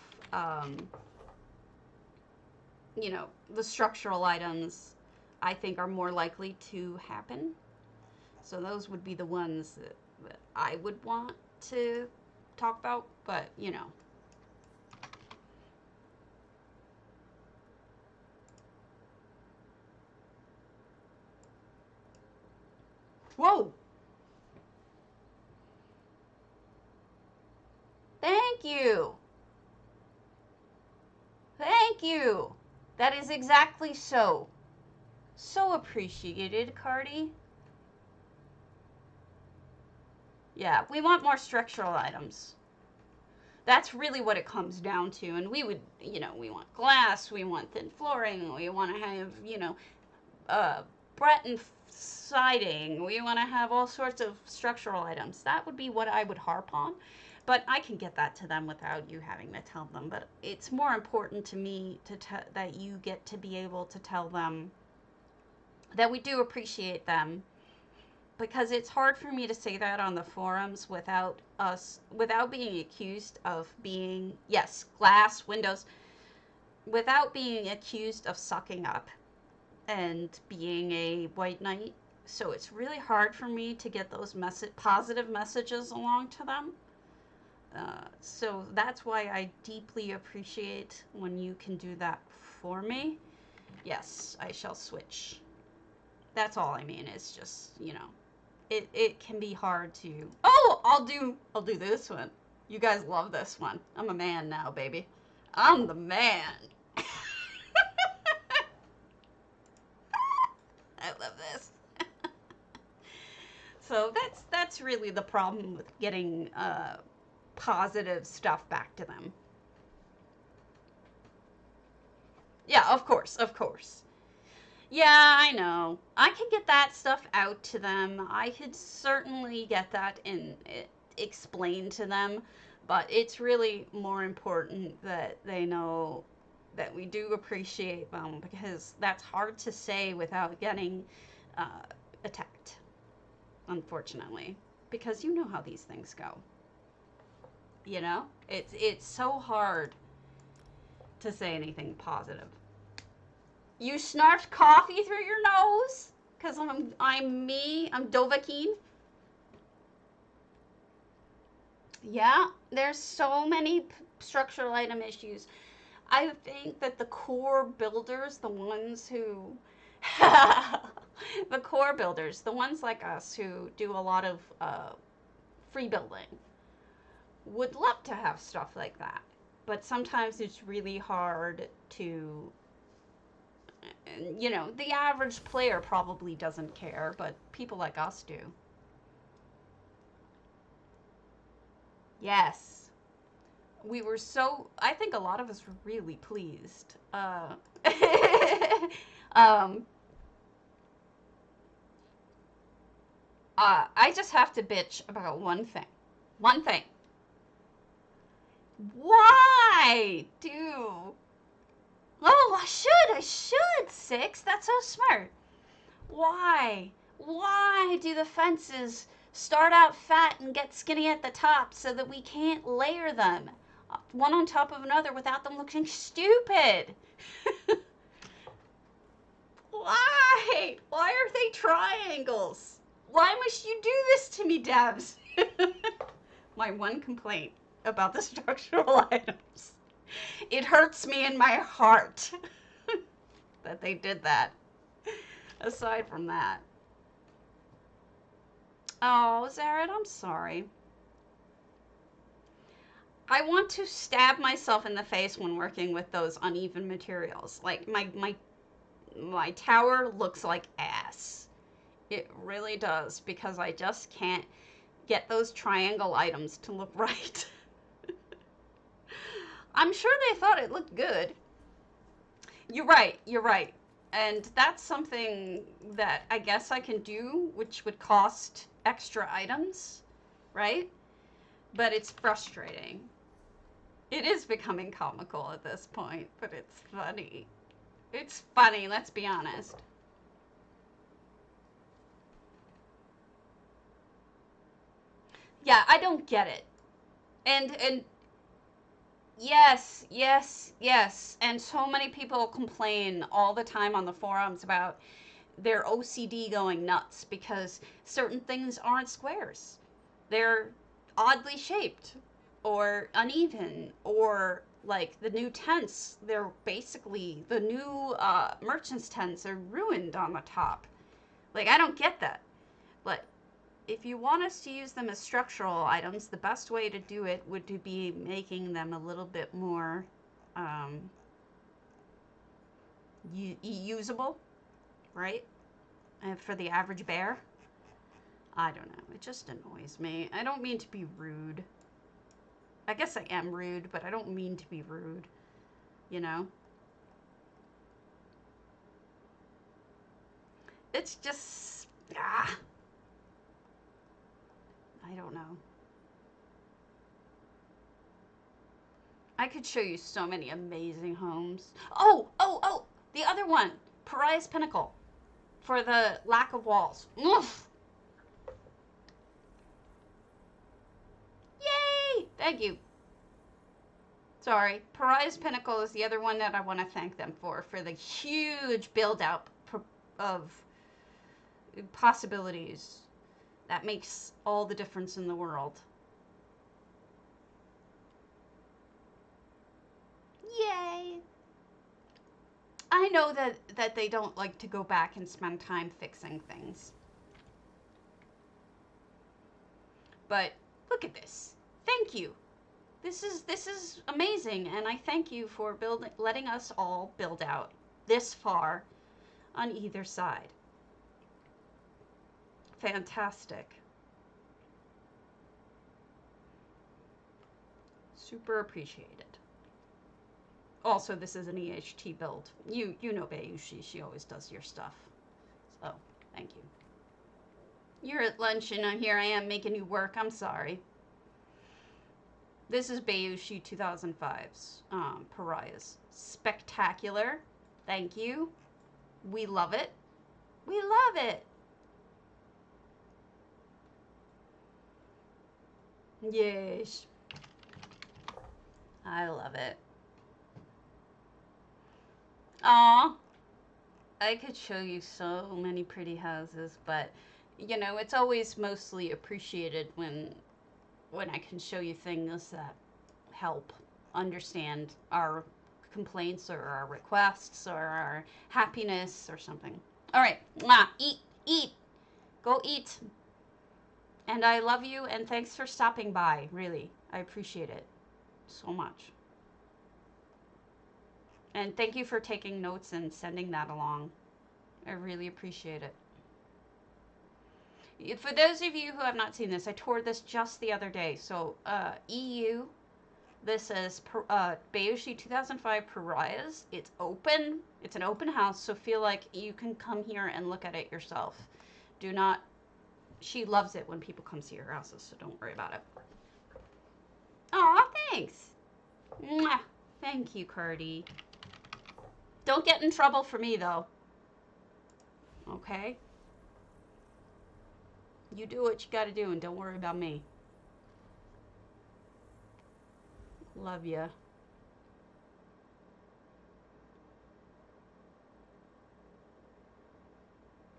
you know, the structural items I think are more likely to happen. So those would be the ones that I would want to talk about, but, you know. Whoa! Thank you! Thank you! That is exactly so. So appreciated, Cardi. Yeah, we want more structural items. That's really what it comes down to. And we would, you know, we want glass, we want thin flooring, we want to have, you know, Breton siding, we want to have all sorts of structural items. That would be what I would harp on. But I can get that to them without you having to tell them. But it's more important to me that you get to be able to tell them that we do appreciate them. Because it's hard for me to say that on the forums without being accused of being, yes, glass, windows, without being accused of sucking up and being a white knight. So it's really hard for me to get those positive messages along to them. So that's why I deeply appreciate when you can do that for me. Yes, I shall switch. That's all I mean. It's just, you know, it can be hard to. Oh, I'll do this one. You guys love this one. I'm a man now, baby. I'm the man. I love this. So that's really the problem with getting positive stuff back to them. Yeah, of course. Yeah, I know. I could get that stuff out to them. I could certainly get that and explain to them, but it's really more important that they know that we do appreciate them, because that's hard to say without getting attacked, unfortunately, because you know how these things go. You know? It's so hard to say anything positive. You snarfed coffee through your nose? Because I'm me. I'm Dovahkiin. Yeah, there's so many structural item issues. I think that the core builders, the ones who, the core builders, the ones like us who do a lot of free building, would love to have stuff like that. But sometimes it's really hard to, you know, the average player probably doesn't care, but people like us do. Yes. We were so, I think a lot of us were really pleased. um, I just have to bitch about one thing. One thing. Why do? Oh, I should, Six. That's so smart. Why? Why do the fences start out fat and get skinny at the top so that we can't layer them one on top of another without them looking stupid? Why? Why are they triangles? Why must you do this to me, devs? My one complaint about the structural items. It hurts me in my heart that they did that. Aside from that. Oh, Zared, I'm sorry. I want to stab myself in the face when working with those uneven materials. Like, my tower looks like ass. It really does, because I just can't get those triangle items to look right. I'm sure they thought it looked good. You're right, you're right. And that's something that I guess I can do, which would cost extra items, right? But it's frustrating. It is becoming comical at this point, but it's funny. It's funny, let's be honest. Yeah, I don't get it. And yes, yes, yes. And so many people complain all the time on the forums about their OCD going nuts because certain things aren't squares. They're oddly shaped or uneven, or like the new tents, they're basically, the new merchant's tents are ruined on the top. Like, I don't get that. But if you want us to use them as structural items, the best way to do it would to be making them a little bit more usable, right? And for the average bear. I don't know. It just annoys me. I don't mean to be rude. I guess I am rude, but I don't mean to be rude. You know? It's just... I don't know. I could show you so many amazing homes. Oh! The other one. Pariah's Pinnacle. For the lack of walls. Oof! Yay! Thank you. Sorry. Pariah's Pinnacle is the other one that I want to thank them for the huge build-out of possibilities. That makes all the difference in the world. Yay! I know that they don't like to go back and spend time fixing things. But look at this. Thank you. This is amazing, and I thank you for letting us all build out this far on either side. Fantastic. Super appreciated. Also, this is an EHT build. You know Bayushi, she always does your stuff. So, thank you. You're at lunch and here I am making you work. I'm sorry. This is Bayushi 2005's Pariahs. Spectacular. Thank you. We love it. We love it. Yes. I love it. Aw. I could show you so many pretty houses, but you know, it's always mostly appreciated when I can show you things that help understand our complaints or our requests or our happiness or something. All right, mwah, eat, go eat. And I love you, and thanks for stopping by. Really, I appreciate it so much. And thank you for taking notes and sending that along. I really appreciate it. For those of you who have not seen this, I toured this just the other day. So, EU, this is Bayoushi 2005 Pariahs. It's open. It's an open house, so feel like you can come here and look at it yourself. Do not... She loves it when people come see her houses, so don't worry about it. Aw, thanks. Mwah. Thank you, Cardi. Don't get in trouble for me, though. Okay? You do what you gotta do and don't worry about me. Love ya.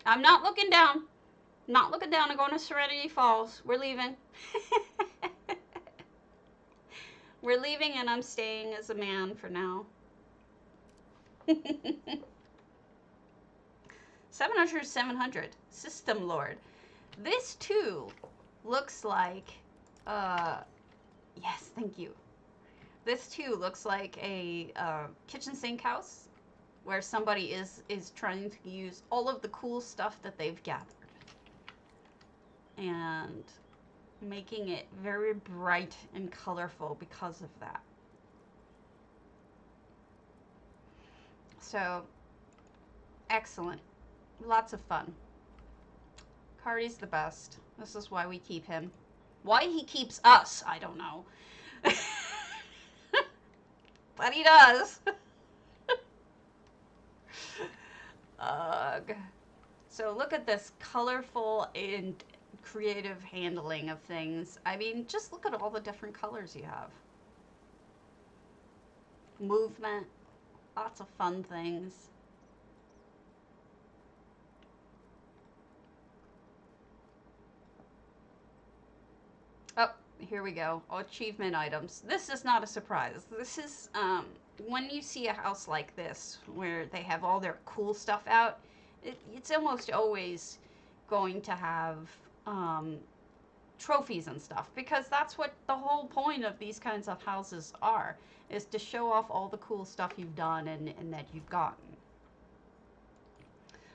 I'm not looking down. Not looking down. I'm going to Serenity Falls. We're leaving. We're leaving and I'm staying as a man for now. 700 System Lord. This too looks like yes, thank you. This too looks like a kitchen sink house where somebody is trying to use all of the cool stuff that they've gathered and making it very bright and colorful because of that. So, excellent. Lots of fun. Cardi's the best. This is why we keep him. Why he keeps us, I don't know. But he does. Ugh. So look at this colorful and creative handling of things. I mean, just look at all the different colors you have. Movement. Lots of fun things. Oh, here we go. Achievement items. This is not a surprise. This is, when you see a house like this, where they have all their cool stuff out, it's almost always going to have, trophies and stuff, because that's what the whole point of these kinds of houses are, is to show off all the cool stuff you've done and that you've gotten.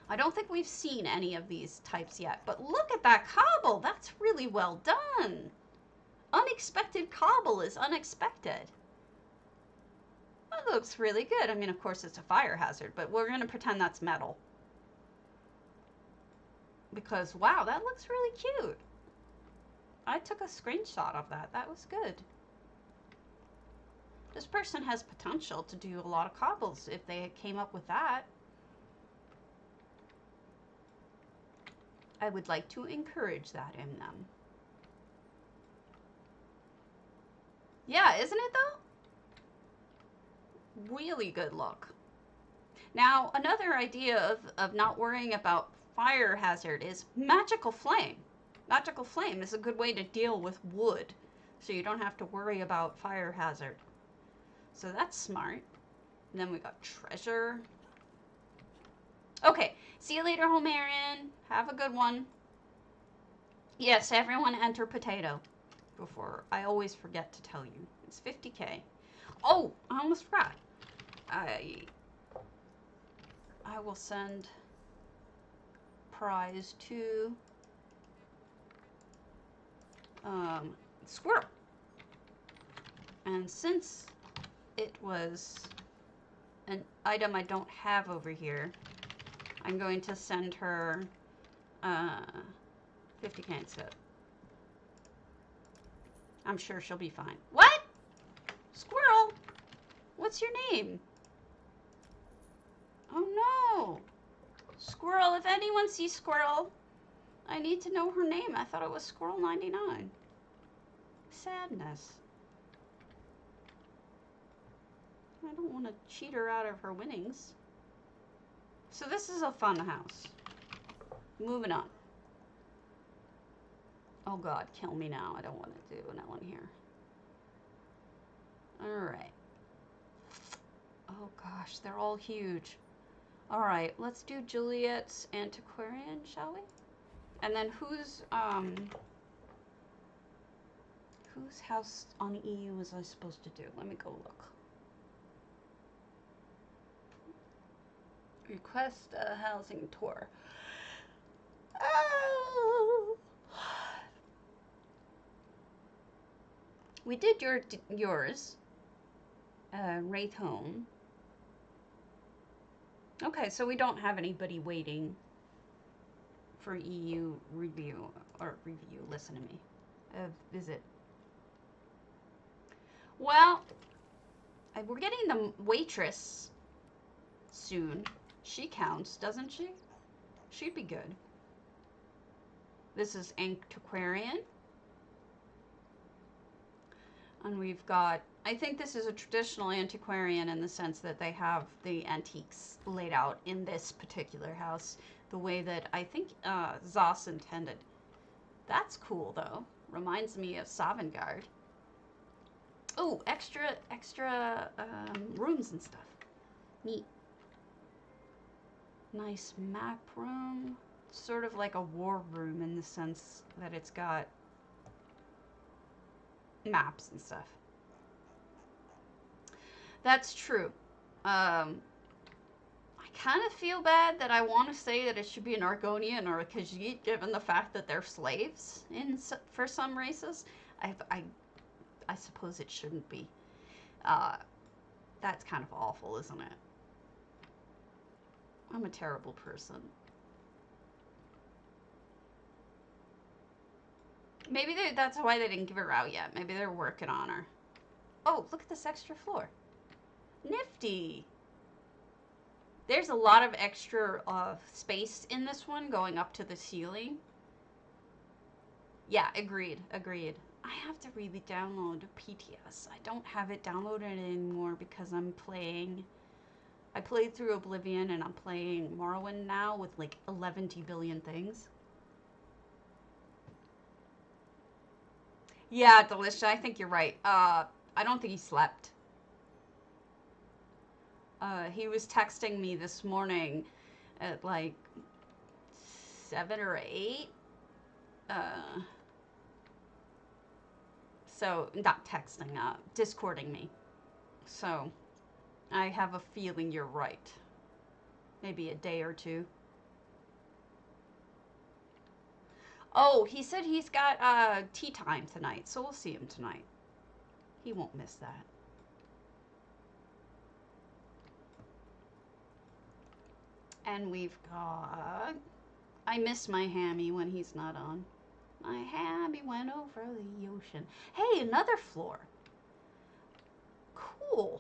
I don't think we've seen any of these types yet, but look at that cobble. That's really well done. Unexpected cobble is unexpected. That looks really good. I mean, of course, it's a fire hazard, but we're going to pretend that's metal. Because, wow, that looks really cute. I took a screenshot of that. That was good. This person has potential to do a lot of cobbles if they came up with that. I would like to encourage that in them. Yeah, isn't it though? Really good look. Now, another idea of not worrying about fire hazard is magical flame. Magical flame is a good way to deal with wood, so you don't have to worry about fire hazard. So that's smart. And then we got treasure. Okay, see you later, Homerian. Have a good one. Yes, everyone enter potato. Before, I always forget to tell you. It's 50K. Oh, I almost forgot. I will send prize to Squirrel. And since it was an item I don't have over here, I'm going to send her 50K instead. I'm sure she'll be fine. What? Squirrel? What's your name? Oh no. Squirrel, if anyone sees Squirrel, I need to know her name. I thought it was Squirrel 99. Sadness. I don't want to cheat her out of her winnings. So this is a fun house. Moving on. Oh God, kill me now. I don't want to do that one here. Alright. Oh gosh, they're all huge. Alright, let's do Juliet's antiquarian, shall we? And then whose house on the EU was I supposed to do? Let me go look. Request a housing tour. Oh. We did yours. Wraithhome. Okay, so we don't have anybody waiting for EU review, listen to me, visit. Well, we're getting the waitress soon. She counts, doesn't she? She'd be good. This is antiquarian. And we've got, I think this is a traditional antiquarian in the sense that they have the antiques laid out in this particular house the way that I think Zos intended. That's cool though. Reminds me of Sovngarde. Oh, extra rooms and stuff. Neat. Nice map room. Sort of like a war room in the sense that it's got maps and stuff. That's true. I kind of feel bad that I want to say that it should be an Argonian or a Khajiit, given the fact that they're slaves for some races. I suppose it shouldn't be. That's kind of awful, isn't it? I'm a terrible person. Maybe that's why they didn't give her out yet. Maybe they're working on her. Oh, look at this extra floor. Nifty. There's a lot of extra space in this one going up to the ceiling. Yeah, agreed. I have to really download PTS. I don't have it downloaded anymore because I'm playing. I played through Oblivion and I'm playing Morrowind now with like 11 billion things. Yeah, Delicia, I think you're right. I don't think he slept. He was texting me this morning at like 7 or 8. So, not texting, Discording me. So, I have a feeling you're right. Maybe a day or two. Oh, he said he's got tea time tonight, so we'll see him tonight. He won't miss that. And we've got... I miss my hammy when he's not on. My hammy went over the ocean. Hey, another floor. Cool.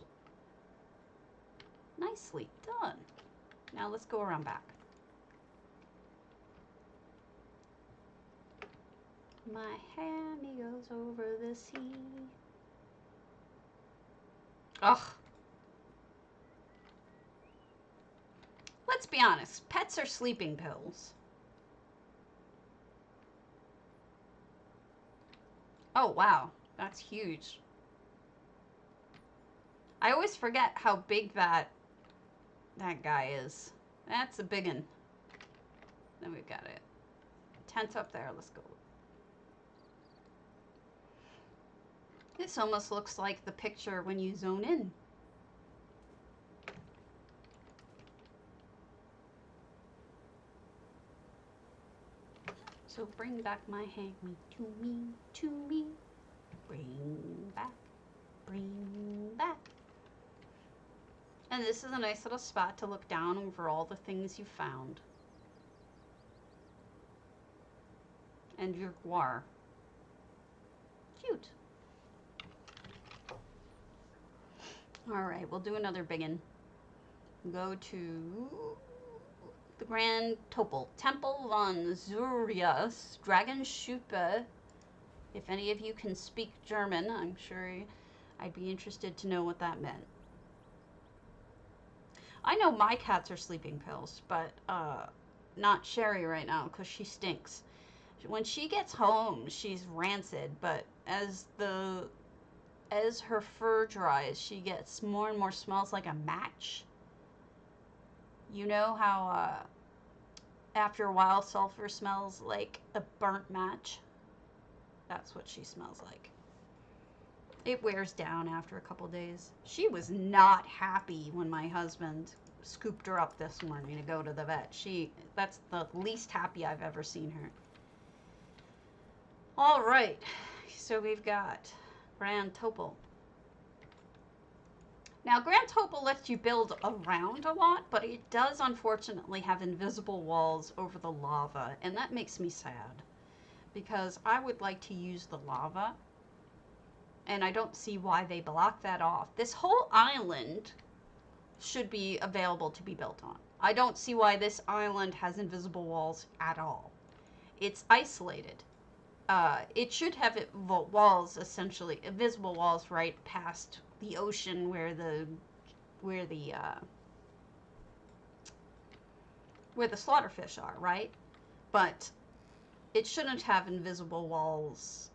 Nicely done. Now let's go around back. My hammy goes over the sea. Ugh. Let's be honest, pets are sleeping pills. Oh, wow. That's huge. I always forget how big that guy is. That's a big one. Then we've got it. Tent up there. Let's go. This almost looks like the picture when you zone in. So bring back my hammy to me. Bring back. And this is a nice little spot to look down over all the things you found. And your whrr. Cute. Alright, we'll do another big one. Go to the Grand Topal. Tempel von Xur-rias, Dragon Schuppe. If any of you can speak German, I'm sure I'd be interested to know what that meant. know my cats are sleeping pills, but not Sherry right now because she stinks. When she gets home, she's rancid, but as her fur dries, she gets more and more smells like a match. You know how after a while sulfur smells like a burnt match? That's what she smells like. It wears down after a couple days. She was not happy when my husband scooped her up this morning to go to the vet. That's the least happy I've ever seen her. All right, so we've got Grand Topal. Now, Grand Topal lets you build around a lot, but it does unfortunately have invisible walls over the lava, and that makes me sad because I would like to use the lava, and I don't see why they block that off. This whole island should be available to be built on. I don't see why this island has invisible walls at all. It's isolated. It should have walls, essentially, invisible walls right past the ocean where the slaughterfish are, right? But it shouldn't have invisible walls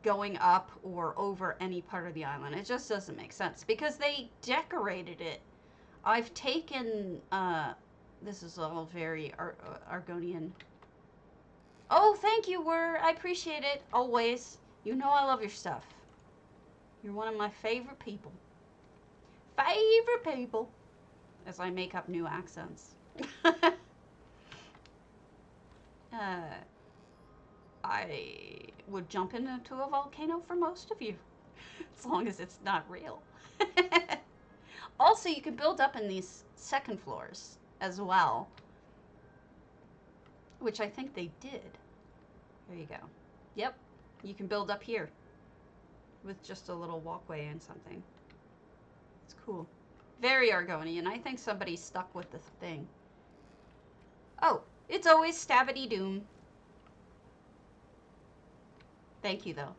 going up or over any part of the island. It just doesn't make sense because they decorated it. I've taken this is all very Argonian. Oh, thank you, whrr. I appreciate it always. You know I love your stuff. You're one of my favorite people. Favorite people. As I make up new accents. I would jump into a volcano for most of you. As long as it's not real. Also, you can build up in these second floors as well. Which I think they did. There you go. Yep. You can build up here. With just a little walkway and something. It's cool. Very Argonian. I think somebody stuck with the thing. Oh, it's always Stabbity Doom. Thank you, though.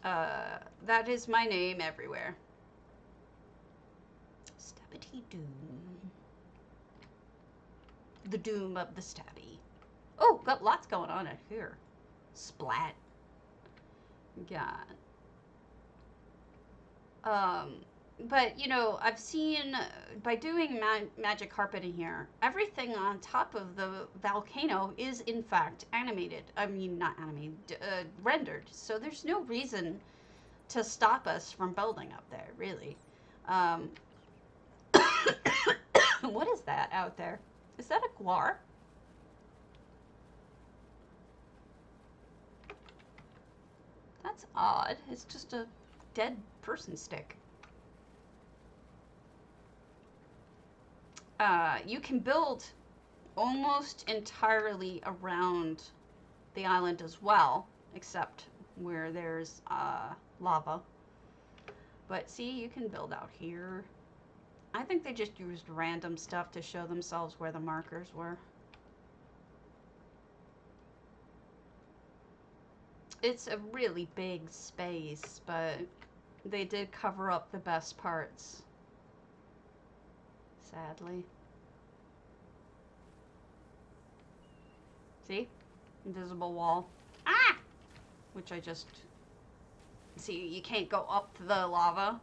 That is my name everywhere. Stabbity Doom. The doom of the stabby. Oh, got lots going on out here. Splat. God. But, you know, I've seen, by doing magic carpet in here, everything on top of the volcano is, in fact, animated. I mean, not animated, rendered. So there's no reason to stop us from building up there, really. What is that out there? Is that a whrr? That's odd. It's just a dead person stick. You can build almost entirely around the island as well, except where there's lava. But see, you can build out here. I think they just used random stuff to show themselves where the markers were. It's a really big space, but they did cover up the best parts. Sadly. See? Invisible wall. Ah! Which I just... See, you can't go up the lava.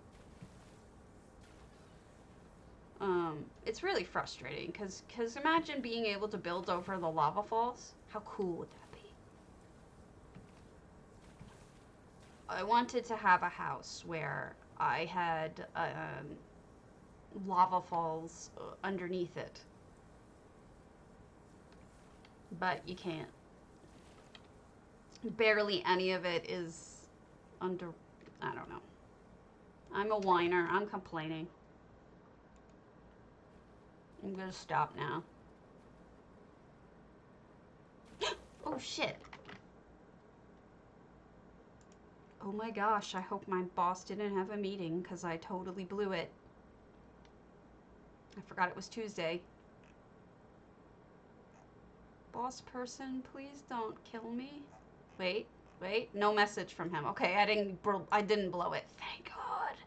It's really frustrating, because imagine being able to build over the lava falls. How cool would that be? I wanted to have a house where I had lava falls underneath it. But you can't. Barely any of it is under... I don't know. I'm a whiner. I'm complaining. I'm gonna stop now. Oh shit. Oh my gosh, I hope my boss didn't have a meeting because I totally blew it. I forgot it was Tuesday. Boss person, please don't kill me. Wait, no message from him. Okay, I didn't blow it. Thank God.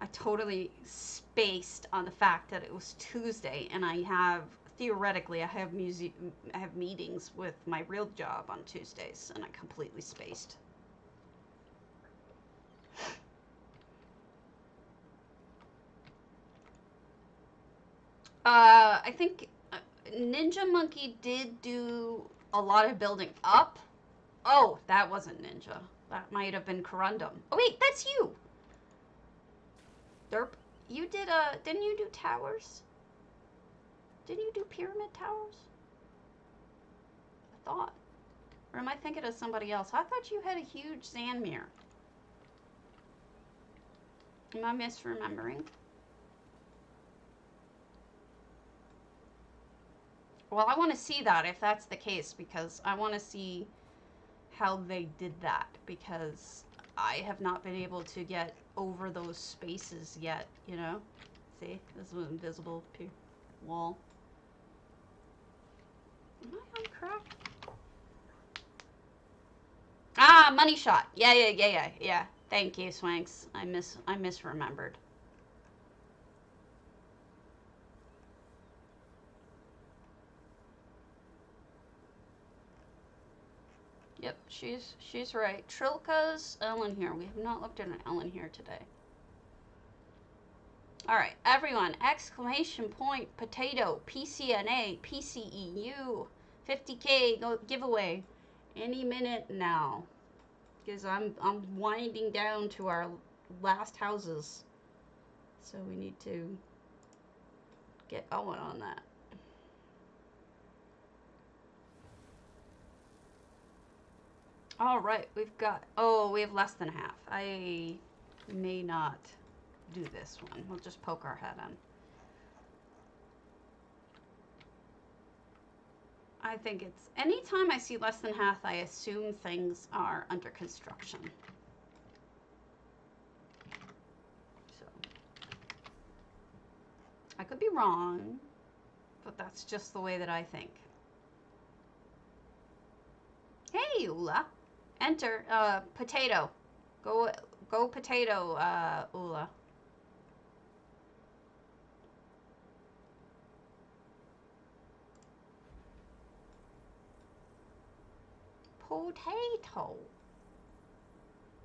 I totally spaced on the fact that it was Tuesday, and I have theoretically I have meetings with my real job on Tuesdays, and I completely spaced. I think Ninja Monkey did do a lot of building up. Oh, that wasn't Ninja. That might have been Corundum. Oh wait, that's you. Derp. You did didn't you do towers? Didn't you do pyramid towers? I thought. Or am I thinking of somebody else? I thought you had a huge sand mirror. Am I misremembering? Well, I want to see that if that's the case, because I want to see how they did that, because I have not been able to get over those spaces yet, you know? See? This is an invisible wall. Am I on crack? Ah, money shot. Yeah. Thank you, Swanks. I misremembered. Yep, she's right. Trilka's Ellen here. We have not looked at an Ellen here today. Alright, everyone, exclamation point, potato, PCNA, PCEU, 50K go giveaway any minute now. Because I'm winding down to our last houses. So we need to get going on that. All right, we have less than half. I may not do this one. We'll just poke our head in. I think it's, anytime I see less than half, I assume things are under construction. So, I could be wrong, but that's just the way that I think. Hey, Ula. Enter, potato. Go potato, Ula. Potato.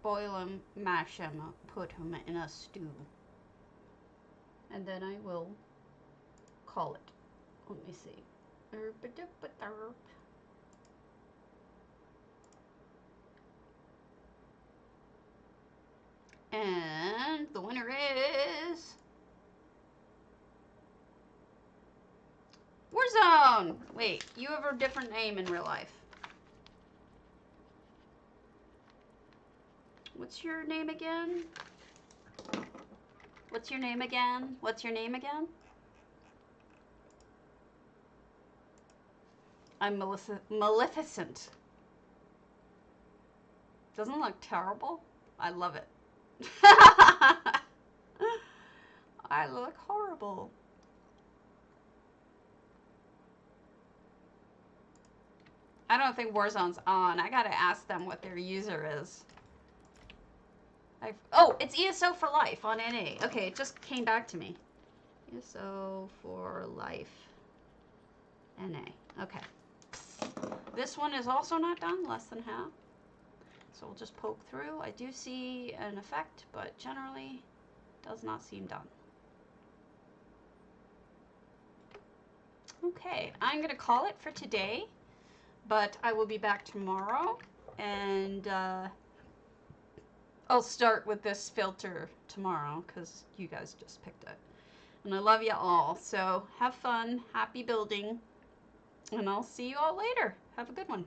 Boil him, mash him, put him in a stew. And then I will call it. Let me see. And the winner is Warzone. Wait, you have a different name in real life. What's your name again? What's your name again? What's your name again? I'm Maleficent. Doesn't it look terrible? I love it. I look horrible. I don't think Warzone's on. I gotta ask them what their user is. Oh, it's ESO for life on NA. Okay, it just came back to me. ESO for life. NA. Okay. This one is also not done, less than half. So we'll just poke through. I do see an effect, but generally does not seem done. Okay, I'm going to call it for today, but I will be back tomorrow, and I'll start with this filter tomorrow because you guys just picked it. And I love you all, so have fun, happy building, and I'll see you all later. Have a good one.